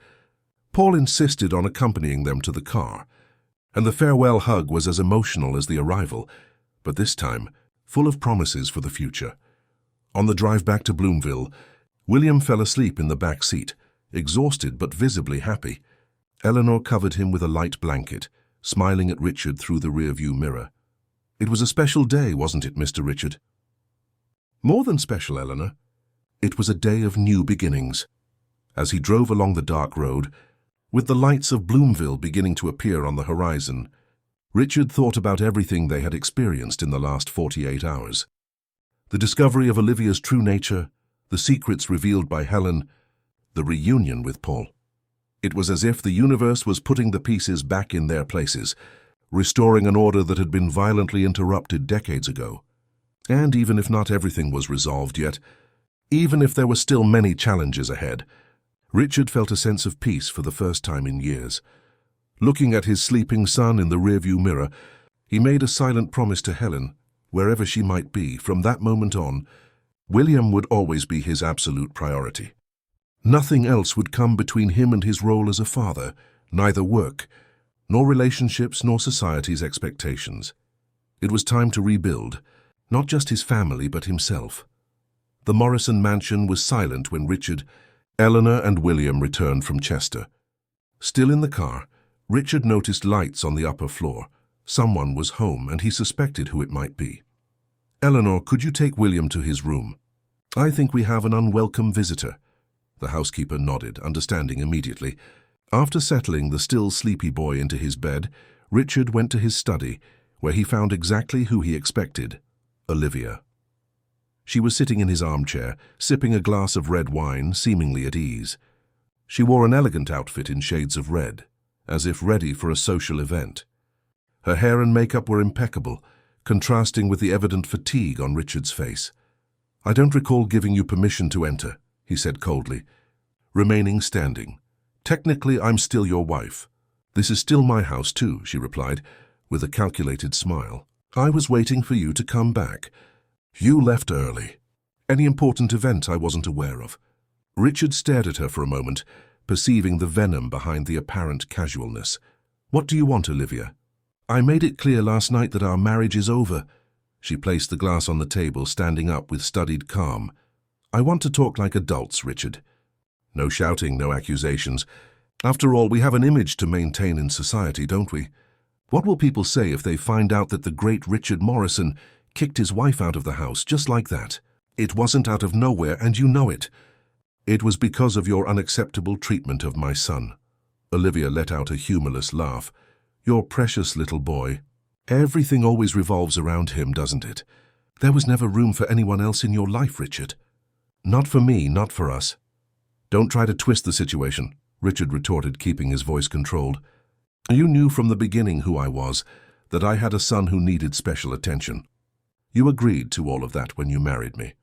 Paul insisted on accompanying them to the car, and the farewell hug was as emotional as the arrival, but this time full of promises for the future. On the drive back to Bloomville, William fell asleep in the back seat, exhausted but visibly happy. Eleanor covered him with a light blanket, smiling at Richard through the rearview mirror. It was a special day, wasn't it, Mr. Richard? More than special, Eleanor. It was a day of new beginnings. As he drove along the dark road, with the lights of Bloomville beginning to appear on the horizon, Richard thought about everything they had experienced in the last 48 hours. The discovery of Olivia's true nature, the secrets revealed by Helen, the reunion with Paul. It was as if the universe was putting the pieces back in their places, restoring an order that had been violently interrupted decades ago. And even if not everything was resolved yet, even if there were still many challenges ahead, Richard felt a sense of peace for the first time in years. Looking at his sleeping son in the rearview mirror, he made a silent promise to Helen, wherever she might be, from that moment on, William would always be his absolute priority. Nothing else would come between him and his role as a father, neither work, nor relationships, nor society's expectations. It was time to rebuild, not just his family, but himself. The Morrison mansion was silent when Richard, Eleanor, and William returned from Chester. Still in the car, Richard noticed lights on the upper floor. Someone was home, and he suspected who it might be. Eleanor, could you take William to his room? I think we have an unwelcome visitor. The housekeeper nodded, understanding immediately. After settling the still sleepy boy into his bed, Richard went to his study, where he found exactly who he expected, Olivia. She was sitting in his armchair, sipping a glass of red wine, seemingly at ease. She wore an elegant outfit in shades of red, as if ready for a social event. Her hair and makeup were impeccable, contrasting with the evident fatigue on Richard's face. I don't recall giving you permission to enter, he said coldly, remaining standing. Technically, I'm still your wife. This is still my house too, she replied, with a calculated smile. I was waiting for you to come back. You left early. Any important event I wasn't aware of? Richard stared at her for a moment, perceiving the venom behind the apparent casualness. What do you want, Olivia? I made it clear last night that our marriage is over. She placed the glass on the table, standing up with studied calm. I want to talk like adults, Richard. No shouting, no accusations. After all, we have an image to maintain in society, don't we? What will people say if they find out that the great Richard Morrison kicked his wife out of the house just like that? It wasn't out of nowhere, and you know it. It was because of your unacceptable treatment of my son. Olivia let out a humorless laugh. Your precious little boy. Everything always revolves around him, doesn't it? There was never room for anyone else in your life, Richard. Not for me, not for us. Don't try to twist the situation, Richard retorted, keeping his voice controlled. You knew from the beginning who I was, that I had a son who needed special attention. You agreed to all of that when you married me.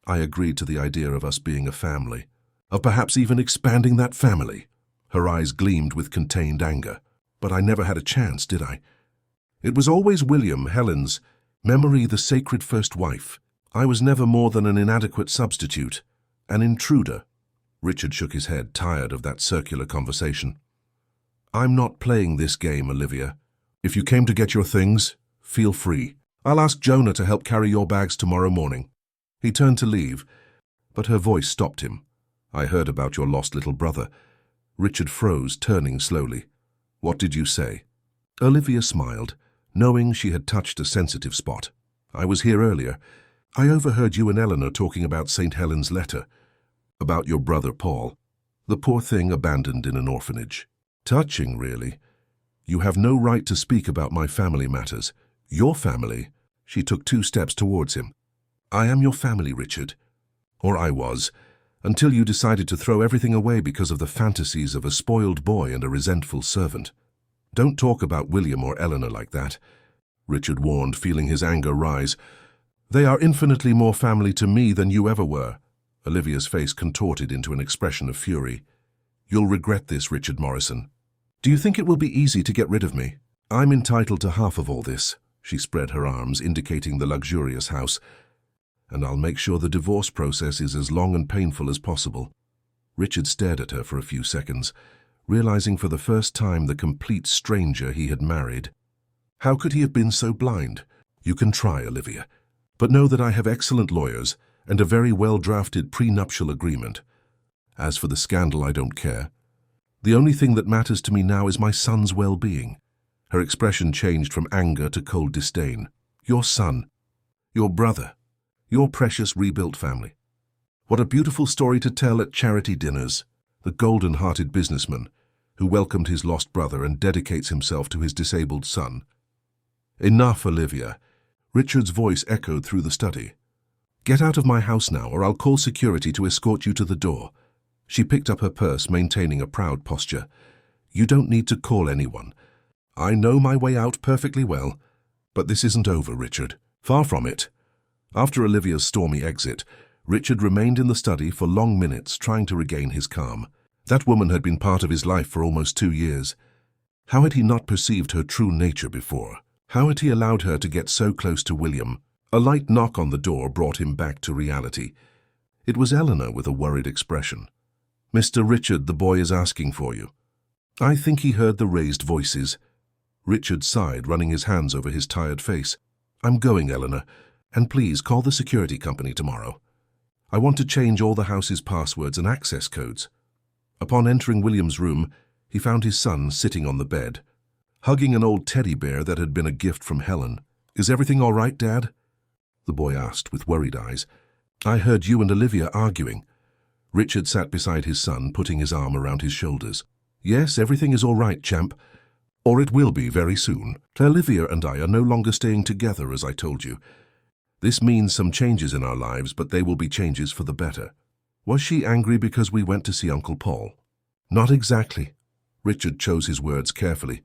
I agreed to the idea of us being a family, of perhaps even expanding that family. Her eyes gleamed with contained anger. But I never had a chance, did I? It was always William, Helen's, memory the sacred first wife. I was never more than an inadequate substitute, an intruder. Richard shook his head, tired of that circular conversation. I'm not playing this game, Olivia. If you came to get your things, feel free. I'll ask Jonah to help carry your bags tomorrow morning." He turned to leave, but her voice stopped him. "I heard about your lost little brother." Richard froze, turning slowly. "What did you say?" Olivia smiled, knowing she had touched a sensitive spot. "I was here earlier. I overheard you and Eleanor talking about St. Helen's letter. About your brother Paul. The poor thing abandoned in an orphanage. Touching, really. You have no right to speak about my family matters. Your family?" She took 2 steps towards him. "I am your family, Richard. Or I was, until you decided to throw everything away because of the fantasies of a spoiled boy and a resentful servant. Don't talk about William or Eleanor like that," Richard warned, feeling his anger rise. "They are infinitely more family to me than you ever were." Olivia's face contorted into an expression of fury. "You'll regret this, Richard Morrison. Do you think it will be easy to get rid of me? I'm entitled to half of all this." She spread her arms, indicating the luxurious house. "And I'll make sure the divorce process is as long and painful as possible." Richard stared at her for a few seconds, realizing for the first time the complete stranger he had married. How could he have been so blind? "You can try, Olivia. But know that I have excellent lawyers and a very well-drafted prenuptial agreement. As for the scandal, I don't care. The only thing that matters to me now is my son's well-being." Her expression changed from anger to cold disdain. "Your son. Your brother. Your precious rebuilt family. What a beautiful story to tell at charity dinners. The golden-hearted businessman who welcomed his lost brother and dedicates himself to his disabled son." "Enough, Olivia." Richard's voice echoed through the study. "Get out of my house now, or I'll call security to escort you to the door." She picked up her purse, maintaining a proud posture. "You don't need to call anyone. I know my way out perfectly well. But this isn't over, Richard. Far from it." After Olivia's stormy exit, Richard remained in the study for long minutes, trying to regain his calm. That woman had been part of his life for almost 2 years. How had he not perceived her true nature before? How had he allowed her to get so close to William? A light knock on the door brought him back to reality. It was Eleanor with a worried expression. "Mr. Richard, the boy is asking for you." I think he heard the raised voices. Richard sighed, running his hands over his tired face. "I'm going, Eleanor, and please call the security company tomorrow. I want to change all the house's passwords and access codes." Upon entering William's room, he found his son sitting on the bed, hugging an old teddy bear that had been a gift from Helen. "Is everything all right, Dad?" the boy asked with worried eyes. "I heard you and Olivia arguing." Richard sat beside his son, putting his arm around his shoulders. "Yes, everything is all right, champ. Or it will be very soon. Olivia and I are no longer staying together, as I told you. This means some changes in our lives, but they will be changes for the better." "Was she angry because we went to see Uncle Paul?" "Not exactly." Richard chose his words carefully.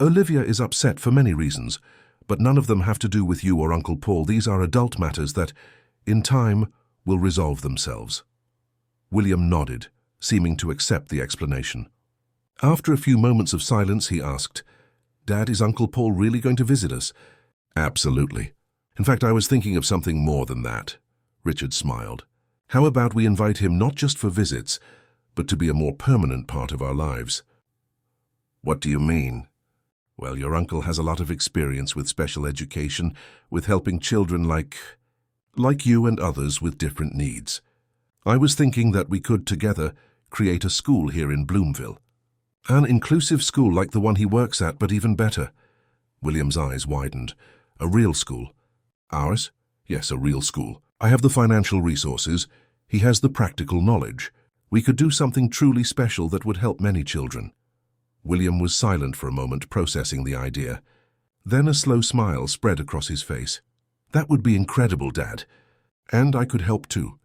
"Olivia is upset for many reasons, but none of them have to do with you or Uncle Paul. These are adult matters that, in time, will resolve themselves." William nodded, seeming to accept the explanation. After a few moments of silence, he asked, "Dad, is Uncle Paul really going to visit us?" "Absolutely. In fact, I was thinking of something more than that." Richard smiled. "How about we invite him not just for visits, but to be a more permanent part of our lives?" "What do you mean?" "Well, your uncle has a lot of experience with special education, with helping children like you and others with different needs. I was thinking that we could, together, create a school here in Bloomville. An inclusive school like the one he works at, but even better." William's eyes widened. "A real school?" "Ours? Yes, a real school. I have the financial resources. He has the practical knowledge. We could do something truly special that would help many children." William was silent for a moment, processing the idea. Then a slow smile spread across his face. "That would be incredible, Dad. And I could help too.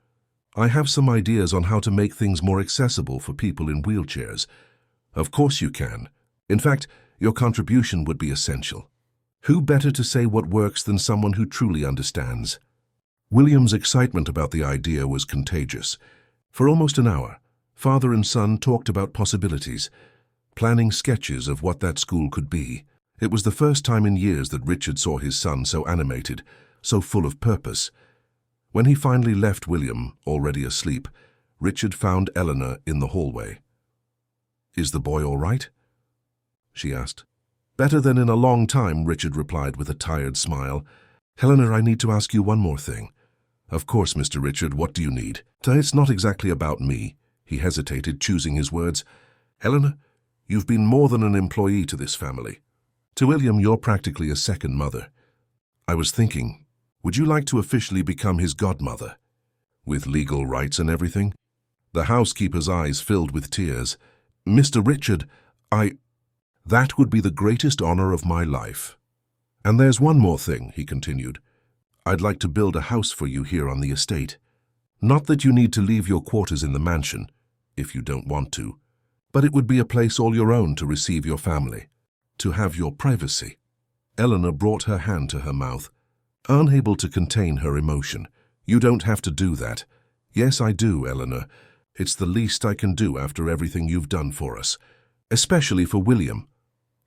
I have some ideas on how to make things more accessible for people in wheelchairs." "Of course you can. In fact, your contribution would be essential. Who better to say what works than someone who truly understands?" William's excitement about the idea was contagious. For almost an hour, father and son talked about possibilities, planning sketches of what that school could be. It was the first time in years that Richard saw his son so animated, so full of purpose. When he finally left William, already asleep, Richard found Eleanor in the hallway. "Is the boy all right?" she asked. "Better than in a long time," Richard replied with a tired smile. Helena, I need to ask you one more thing. Of course, Mr. Richard, what do you need? It's not exactly about me. He hesitated, choosing his words. Helena, you've been more than an employee to this family. To William, you're practically a second mother. I was thinking, would you like to officially become his godmother? With legal rights and everything? The housekeeper's eyes filled with tears. Mr. Richard, That would be the greatest honor of my life. And there's one more thing, he continued. I'd like to build a house for you here on the estate. Not that you need to leave your quarters in the mansion, if you don't want to, but it would be a place all your own to receive your family, to have your privacy. Eleanor brought her hand to her mouth, unable to contain her emotion. You don't have to do that. Yes, I do, Eleanor. It's the least I can do after everything you've done for us, especially for William.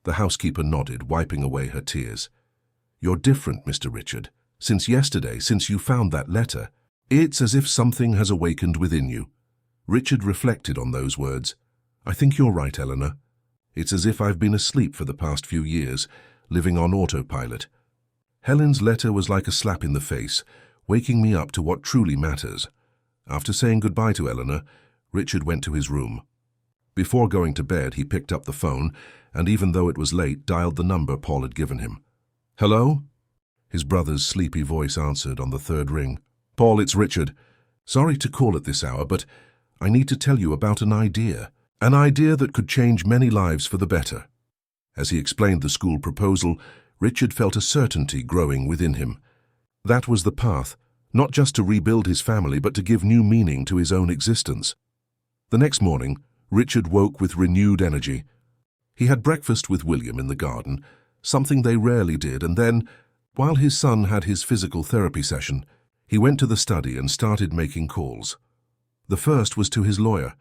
The housekeeper nodded, wiping away her tears. You're different, Mr. Richard. Since yesterday, since you found that letter, it's as if something has awakened within you. Richard reflected on those words. I think you're right, Eleanor. It's as if I've been asleep for the past few years, living on autopilot. Helen's letter was like a slap in the face, waking me up to what truly matters. After saying goodbye to Eleanor, Richard went to his room. Before going to bed, he picked up the phone, and even though it was late, dialed the number Paul had given him. Hello? His brother's sleepy voice answered on the third ring. Paul, it's Richard. Sorry to call at this hour, but I need to tell you about an idea that could change many lives for the better. As he explained the school proposal, Richard felt a certainty growing within him. That was the path, not just to rebuild his family, but to give new meaning to his own existence. The next morning, Richard woke with renewed energy. He had breakfast with William in the garden, something they rarely did, and then, while his son had his physical therapy session, he went to the study and started making calls. The first was to his lawyer,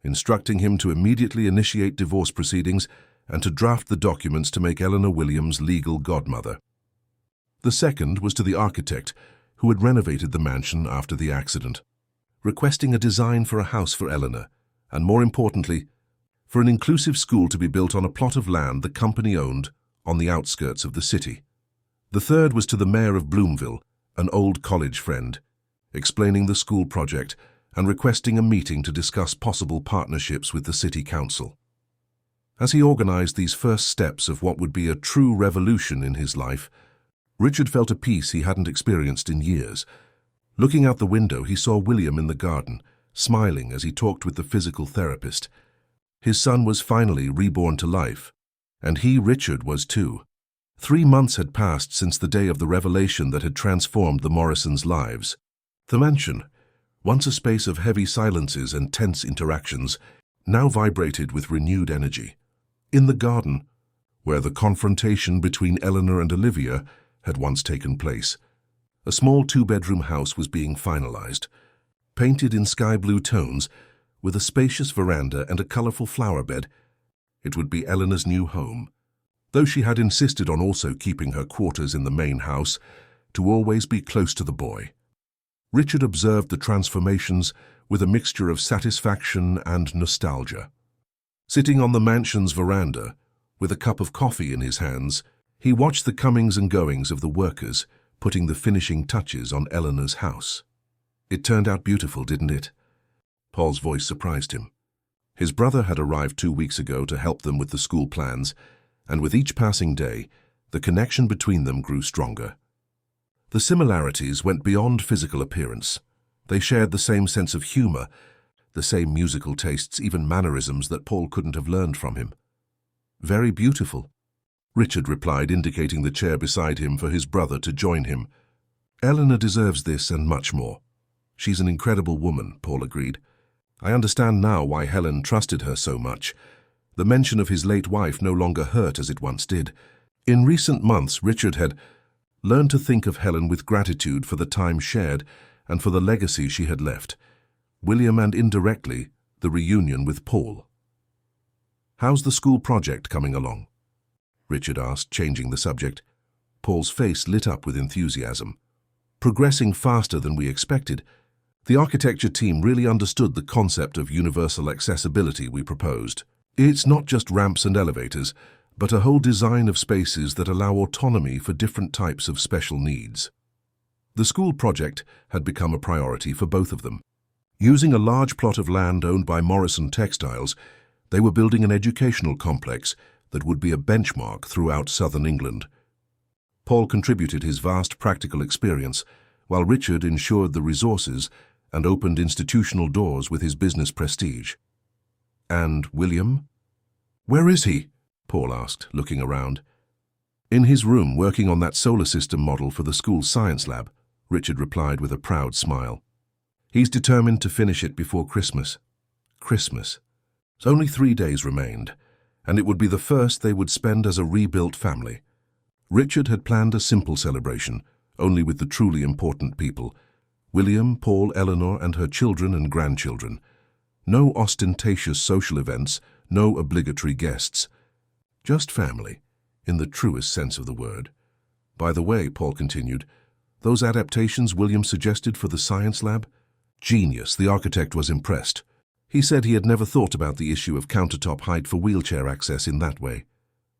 instructing him to immediately initiate divorce proceedings and to draft the documents to make Eleanor Williams legal godmother. The second was to the architect who had renovated the mansion after the accident, requesting a design for a house for Eleanor, and more importantly, for an inclusive school to be built on a plot of land the company owned on the outskirts of the city. The third was to the mayor of Bloomville, an old college friend, explaining the school project and requesting a meeting to discuss possible partnerships with the city council. As he organized these first steps of what would be a true revolution in his life, Richard felt a peace he hadn't experienced in years. Looking out the window, he saw William in the garden, smiling as he talked with the physical therapist. His son was finally reborn to life, and he, Richard, was too. 3 months had passed since the day of the revelation that had transformed the Morrisons' lives. The mansion, once a space of heavy silences and tense interactions, now vibrated with renewed energy. In the garden, where the confrontation between Eleanor and Olivia had once taken place, a small 2-bedroom house was being finalized, painted in sky-blue tones, with a spacious veranda and a colorful flower bed. It would be Eleanor's new home, though she had insisted on also keeping her quarters in the main house to always be close to the boy. Richard observed the transformations with a mixture of satisfaction and nostalgia. Sitting on the mansion's veranda, with a cup of coffee in his hands, he watched the comings and goings of the workers putting the finishing touches on Eleanor's house. It turned out beautiful, didn't it? Paul's voice surprised him. His brother had arrived 2 weeks ago to help them with the school plans, and with each passing day, the connection between them grew stronger. The similarities went beyond physical appearance. They shared the same sense of humor, the same musical tastes, even mannerisms that Paul couldn't have learned from him. Very beautiful, Richard replied, indicating the chair beside him for his brother to join him. Eleanor deserves this and much more. She's an incredible woman, Paul agreed. I understand now why Helen trusted her so much. The mention of his late wife no longer hurt as it once did. In recent months, Richard had learned to think of Helen with gratitude for the time shared and for the legacy she had left. William and indirectly, the reunion with Paul. How's the school project coming along? Richard asked, changing the subject. Paul's face lit up with enthusiasm. Progressing faster than we expected. The architecture team really understood the concept of universal accessibility we proposed. It's not just ramps and elevators. but a whole design of spaces that allow autonomy for different types of special needs. The school project had become a priority for both of them. Using a large plot of land owned by Morrison Textiles, they were building an educational complex that would be a benchmark throughout southern England. Paul contributed his vast practical experience, while Richard ensured the resources and opened institutional doors with his business prestige. And William? "Where is he?" Paul asked, looking around. "In his room, working on that solar system model for the school's science lab," Richard replied with a proud smile. "He's determined to finish it before Christmas." Christmas. Only 3 days remained, and it would be the first they would spend as a rebuilt family. Richard had planned a simple celebration, only with the truly important people: William, Paul, Eleanor, and her children and grandchildren. No ostentatious social events, no obligatory guests. Just family, in the truest sense of the word. "By the way," Paul continued, "those adaptations William suggested for the science lab? Genius." The architect was impressed. He said he had never thought about the issue of countertop height for wheelchair access in that way.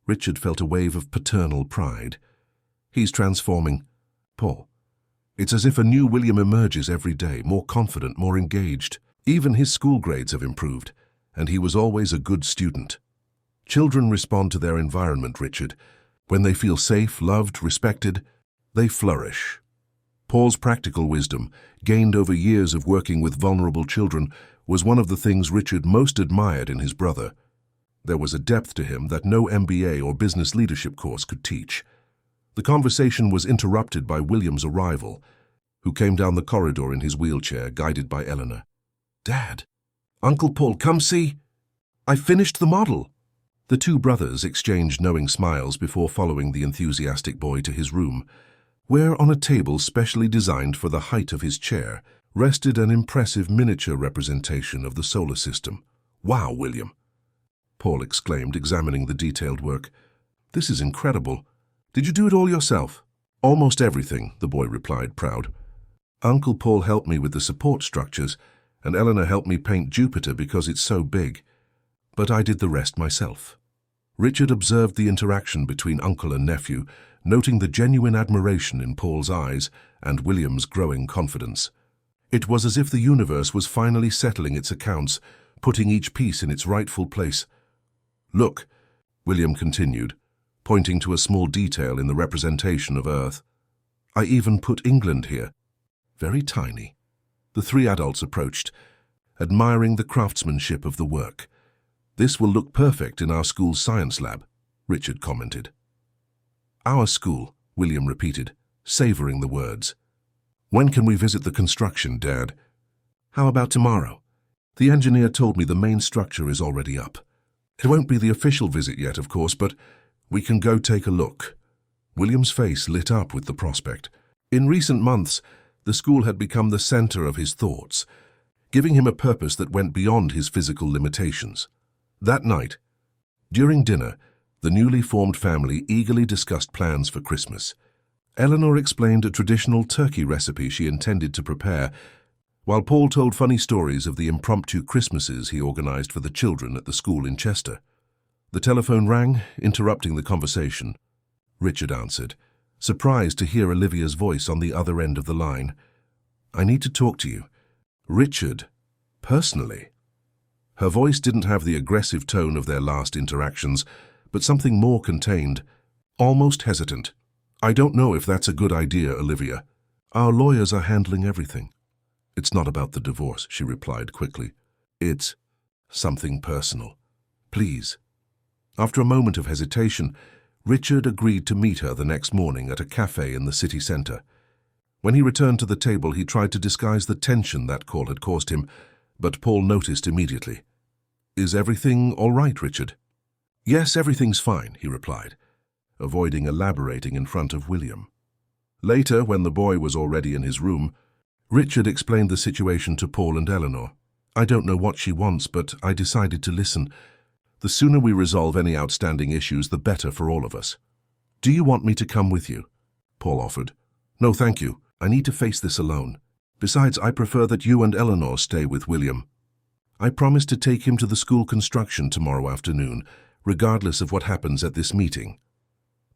Richard felt a wave of paternal pride. "He's transforming." "Paul, it's as if a new William emerges every day, more confident, more engaged. Even his school grades have improved, and he was always a good student." Children respond to their environment, Richard. When they feel safe, loved, respected, they flourish. Paul's practical wisdom, gained over years of working with vulnerable children, was one of the things Richard most admired in his brother. There was a depth to him that no MBA or business leadership course could teach. The conversation was interrupted by William's arrival, who came down the corridor in his wheelchair, guided by Eleanor. "Dad, Uncle Paul, come see. I finished the model." The two brothers exchanged knowing smiles before following the enthusiastic boy to his room, where on a table specially designed for the height of his chair rested an impressive miniature representation of the solar system. "Wow, William!" Paul exclaimed, examining the detailed work. "This is incredible. Did you do it all yourself?" "Almost everything," the boy replied, proud. "Uncle Paul helped me with the support structures, and Eleanor helped me paint Jupiter because it's so big. But I did the rest myself." Richard observed the interaction between uncle and nephew, noting the genuine admiration in Paul's eyes and William's growing confidence. It was as if the universe was finally settling its accounts, putting each piece in its rightful place. "Look," William continued, pointing to a small detail in the representation of Earth. "I even put England here. Very tiny." The three adults approached, admiring the craftsmanship of the work. "This will look perfect in our school's science lab," Richard commented. "Our school," William repeated, savoring the words. "When can we visit the construction, Dad?" "How about tomorrow? The engineer told me the main structure is already up. It won't be the official visit yet, of course, but we can go take a look." William's face lit up with the prospect. In recent months, the school had become the center of his thoughts, giving him a purpose that went beyond his physical limitations. That night, during dinner, the newly formed family eagerly discussed plans for Christmas. Eleanor explained a traditional turkey recipe she intended to prepare, while Paul told funny stories of the impromptu Christmases he organized for the children at the school in Chester. The telephone rang, interrupting the conversation. Richard answered, surprised to hear Olivia's voice on the other end of the line. "I need to talk to you. Richard, personally." Her voice didn't have the aggressive tone of their last interactions, but something more contained, almost hesitant. "I don't know if that's a good idea, Olivia. Our lawyers are handling everything." "It's not about the divorce," she replied quickly. "It's something personal. Please." After a moment of hesitation, Richard agreed to meet her the next morning at a cafe in the city center. When he returned to the table, he tried to disguise the tension that call had caused him, but Paul noticed immediately. "Is everything all right, Richard?" "Yes, everything's fine," he replied, avoiding elaborating in front of William. Later, when the boy was already in his room, Richard explained the situation to Paul and Eleanor. "I don't know what she wants, but I decided to listen. The sooner we resolve any outstanding issues, the better for all of us." "Do you want me to come with you?" Paul offered. "No, thank you. I need to face this alone. Besides, I prefer that you and Eleanor stay with William." "I promised to take him to the school construction tomorrow afternoon," regardless of what happens at this meeting.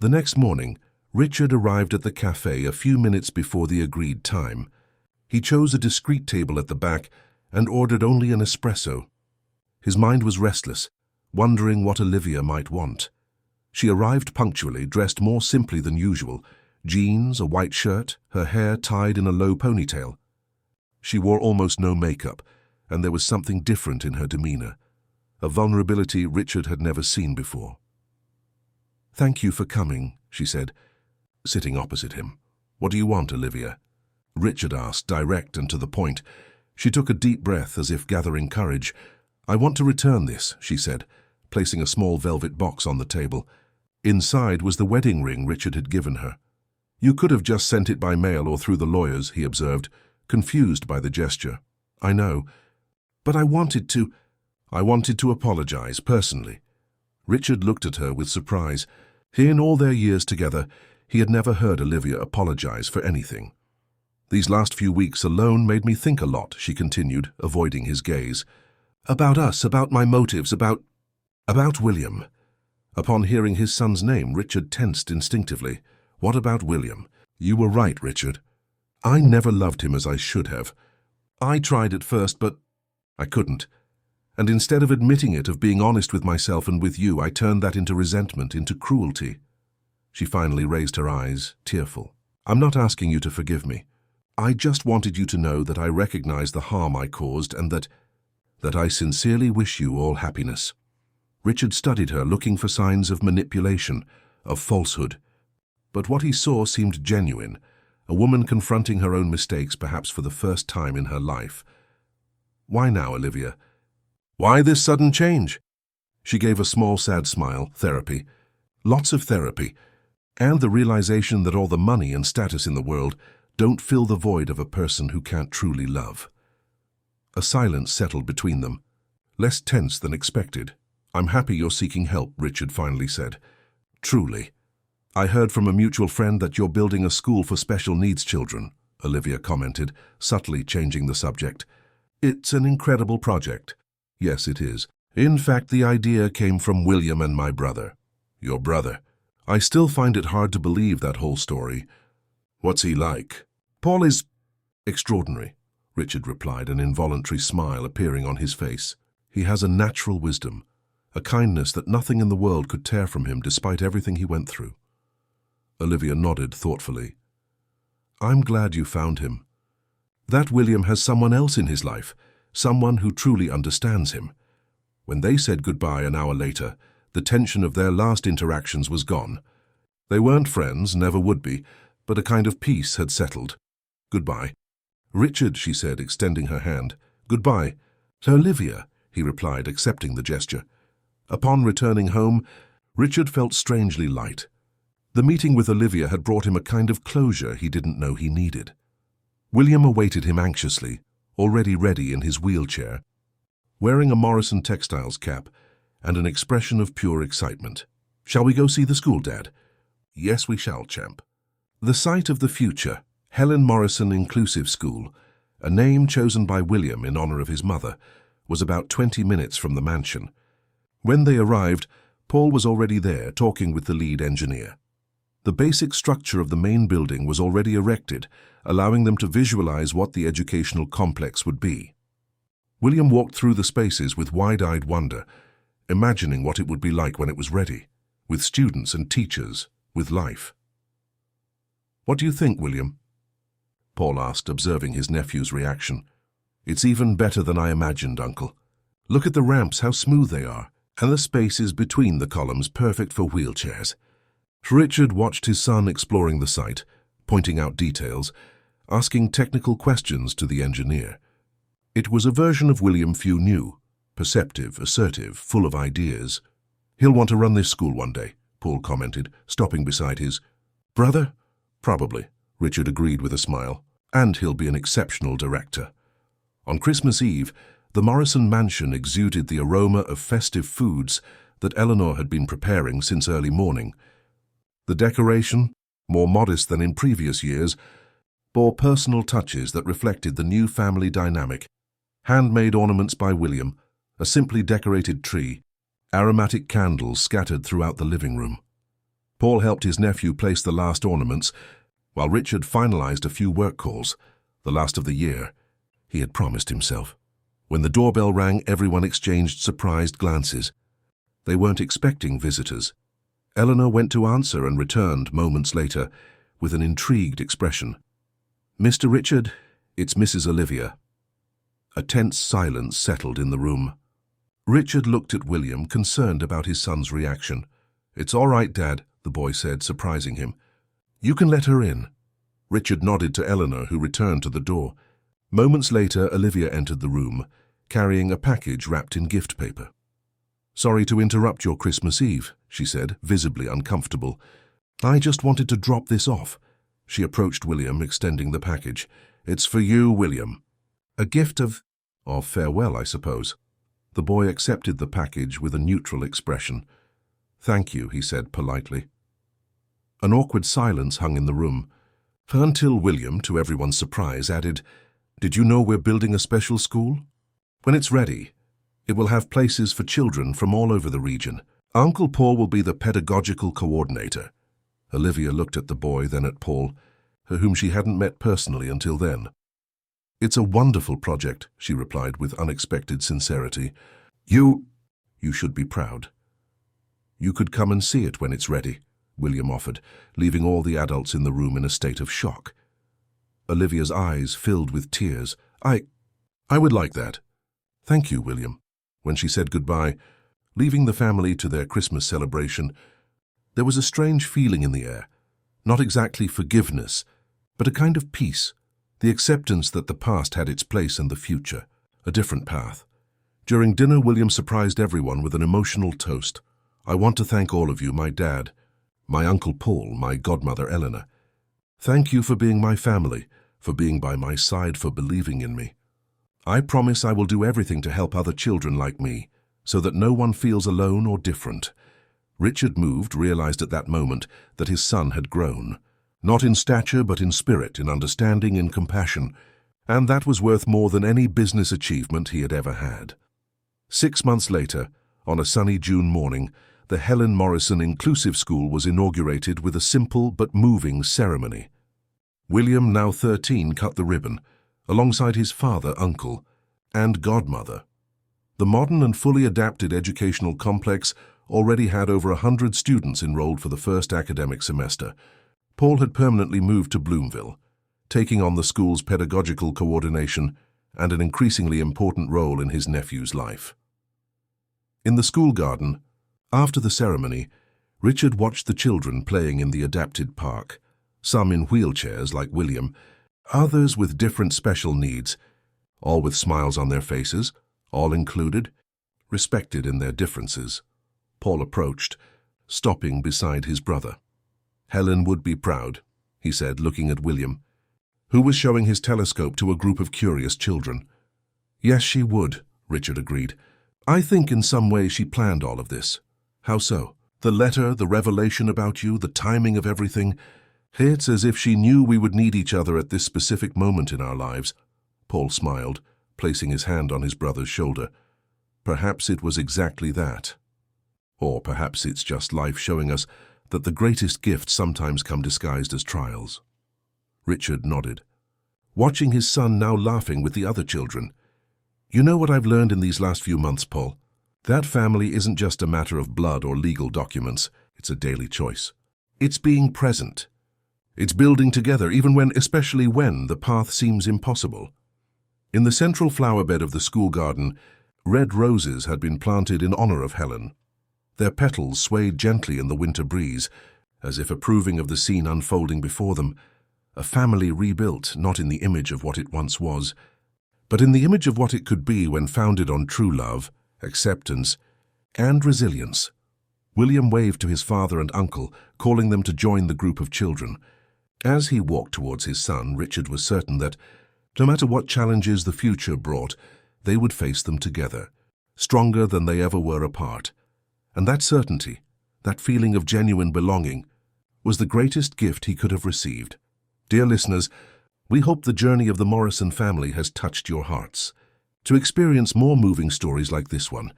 The next morning, Richard arrived at the cafe a few minutes before the agreed time. He chose a discreet table at the back and ordered only an espresso. His mind was restless, wondering what Olivia might want. She arrived punctually, dressed more simply than usual, jeans, a white shirt, her hair tied in a low ponytail. She wore almost no makeup, and there was something different in her demeanor, a vulnerability Richard had never seen before. "Thank you for coming," she said, sitting opposite him. "What do you want, Olivia?" Richard asked, direct and to the point. She took a deep breath as if gathering courage. "I want to return this," she said, placing a small velvet box on the table. Inside was the wedding ring Richard had given her. "You could have just sent it by mail or through the lawyers," he observed, confused by the gesture. "I know. But I wanted to apologize, personally." Richard looked at her with surprise. In all their years together, he had never heard Olivia apologize for anything. "These last few weeks alone made me think a lot," she continued, avoiding his gaze. "About us, about my motives, about William." Upon hearing his son's name, Richard tensed instinctively. "What about William?" "You were right, Richard. I never loved him as I should have. I tried at first, but I couldn't. And instead of admitting it, of being honest with myself and with you, I turned that into resentment, into cruelty." She finally raised her eyes, tearful. "I'm not asking you to forgive me. I just wanted you to know that I recognize the harm I caused and that I sincerely wish you all happiness." Richard studied her, looking for signs of manipulation, of falsehood. But what he saw seemed genuine, a woman confronting her own mistakes perhaps for the first time in her life. "Why now, Olivia? Why this sudden change?" She gave a small, sad smile. "Therapy. Lots of therapy. And the realization that all the money and status in the world don't fill the void of a person who can't truly love." A silence settled between them, less tense than expected. "I'm happy you're seeking help," Richard finally said. "Truly. I heard from a mutual friend that you're building a school for special needs children," Olivia commented, subtly changing the subject. "It's an incredible project." "Yes, it is. In fact, the idea came from William and my brother." "Your brother? I still find it hard to believe that whole story. What's he like?" "Paul is extraordinary," Richard replied, an involuntary smile appearing on his face. "He has a natural wisdom, a kindness that nothing in the world could tear from him despite everything he went through." Olivia nodded thoughtfully. "I'm glad you found him. That William has someone else in his life, someone who truly understands him." When they said goodbye an hour later, the tension of their last interactions was gone. They weren't friends, never would be, but a kind of peace had settled. "Goodbye." "Richard," she said, extending her hand. "Goodbye." "Olivia," he replied, accepting the gesture. Upon returning home, Richard felt strangely light. The meeting with Olivia had brought him a kind of closure he didn't know he needed. William awaited him anxiously, already ready in his wheelchair, wearing a Morrison Textiles cap and an expression of pure excitement. "Shall we go see the school, Dad?" "Yes, we shall, champ." The site of the future, Helen Morrison Inclusive School, a name chosen by William in honor of his mother, was about 20 minutes from the mansion. When they arrived, Paul was already there, talking with the lead engineer. The basic structure of the main building was already erected, allowing them to visualize what the educational complex would be. William walked through the spaces with wide-eyed wonder, imagining what it would be like when it was ready, with students and teachers, with life. "What do you think, William?" Paul asked, observing his nephew's reaction. "It's even better than I imagined, Uncle. Look at the ramps, how smooth they are, and the spaces between the columns perfect for wheelchairs." Richard watched his son exploring the site, pointing out details, asking technical questions to the engineer. It was a version of William few knew, perceptive, assertive, full of ideas. "He'll want to run this school one day," Paul commented, stopping beside his brother. "Probably," Richard agreed with a smile. "And he'll be an exceptional director." On Christmas Eve, the Morrison mansion exuded the aroma of festive foods that Eleanor had been preparing since early morning. The decoration, more modest than in previous years, bore personal touches that reflected the new family dynamic: handmade ornaments by William, a simply decorated tree, aromatic candles scattered throughout the living room. Paul helped his nephew place the last ornaments, while Richard finalized a few work calls, the last of the year. He had promised himself. When the doorbell rang, everyone exchanged surprised glances. They weren't expecting visitors. Eleanor went to answer and returned moments later with an intrigued expression. "Mr. Richard, it's Mrs. Olivia." A tense silence settled in the room. Richard looked at William, concerned about his son's reaction. "It's all right, Dad," the boy said, surprising him. "You can let her in." Richard nodded to Eleanor, who returned to the door. Moments later, Olivia entered the room, carrying a package wrapped in gift paper. "Sorry to interrupt your Christmas Eve," she said, visibly uncomfortable. "I just wanted to drop this off." She approached William, extending the package. "It's for you, William. A gift of farewell, I suppose." The boy accepted the package with a neutral expression. "Thank you," he said politely. An awkward silence hung in the room, until William, to everyone's surprise, added, "Did you know we're building a special school? When it's ready, it will have places for children from all over the region. Uncle Paul will be the pedagogical coordinator." Olivia looked at the boy, then at Paul, whom she hadn't met personally until then. "It's a wonderful project," she replied with unexpected sincerity. You should be proud." "You could come and see it when it's ready," William offered, leaving all the adults in the room in a state of shock. Olivia's eyes filled with tears. I would like that. Thank you, William." When she said goodbye, leaving the family to their Christmas celebration, there was a strange feeling in the air. Not exactly forgiveness, but a kind of peace, the acceptance that the past had its place in the future, a different path. During dinner, William surprised everyone with an emotional toast. "I want to thank all of you, my dad, my Uncle Paul, my godmother Eleanor. Thank you for being my family, for being by my side, for believing in me. I promise I will do everything to help other children like me, so that no one feels alone or different." Richard, moved, realized at that moment that his son had grown, not in stature but in spirit, in understanding, in compassion, and that was worth more than any business achievement he had ever had. 6 months later, on a sunny June morning, the Helen Morrison Inclusive School was inaugurated with a simple but moving ceremony. William, now 13, cut the ribbon, alongside his father, uncle, and godmother. The modern and fully adapted educational complex already had over 100 students enrolled for the first academic semester. Paul had permanently moved to Bloomville, taking on the school's pedagogical coordination and an increasingly important role in his nephew's life. In the school garden, after the ceremony, Richard watched the children playing in the adapted park, some in wheelchairs like William, others with different special needs, all with smiles on their faces, all included, respected in their differences. Paul approached, stopping beside his brother. "Helen would be proud," he said, looking at William, who was showing his telescope to a group of curious children. "Yes, she would," Richard agreed. "I think in some way she planned all of this." "How so?" "The letter, the revelation about you, the timing of everything. It's as if she knew we would need each other at this specific moment in our lives." Paul smiled, placing his hand on his brother's shoulder. "Perhaps it was exactly that. Or perhaps it's just life showing us that the greatest gifts sometimes come disguised as trials." Richard nodded, watching his son now laughing with the other children. "You know what I've learned in these last few months, Paul? That family isn't just a matter of blood or legal documents. It's a daily choice. It's being present. It's building together, especially when the path seems impossible." In the central flower bed of the school garden, red roses had been planted in honor of Helen. Their petals swayed gently in the winter breeze, as if approving of the scene unfolding before them. A family rebuilt, not in the image of what it once was, but in the image of what it could be when founded on true love, acceptance, and resilience. William waved to his father and uncle, calling them to join the group of children. As he walked towards his son, Richard was certain that, no matter what challenges the future brought, they would face them together, stronger than they ever were apart. And that certainty, that feeling of genuine belonging, was the greatest gift he could have received. Dear listeners, we hope the journey of the Morrison family has touched your hearts. To experience more moving stories like this one,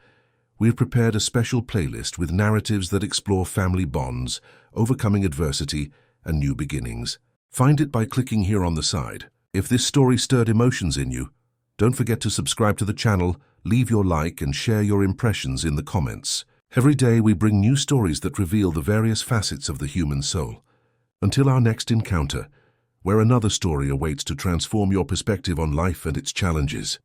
We've prepared a special playlist with narratives that explore family bonds, overcoming adversity, and new beginnings. Find it by clicking here on the side. If this story stirred emotions in you, don't forget to subscribe to the channel, leave your like, and share your impressions in the comments. Every day we bring new stories that reveal the various facets of the human soul. Until our next encounter, where another story awaits to transform your perspective on life and its challenges.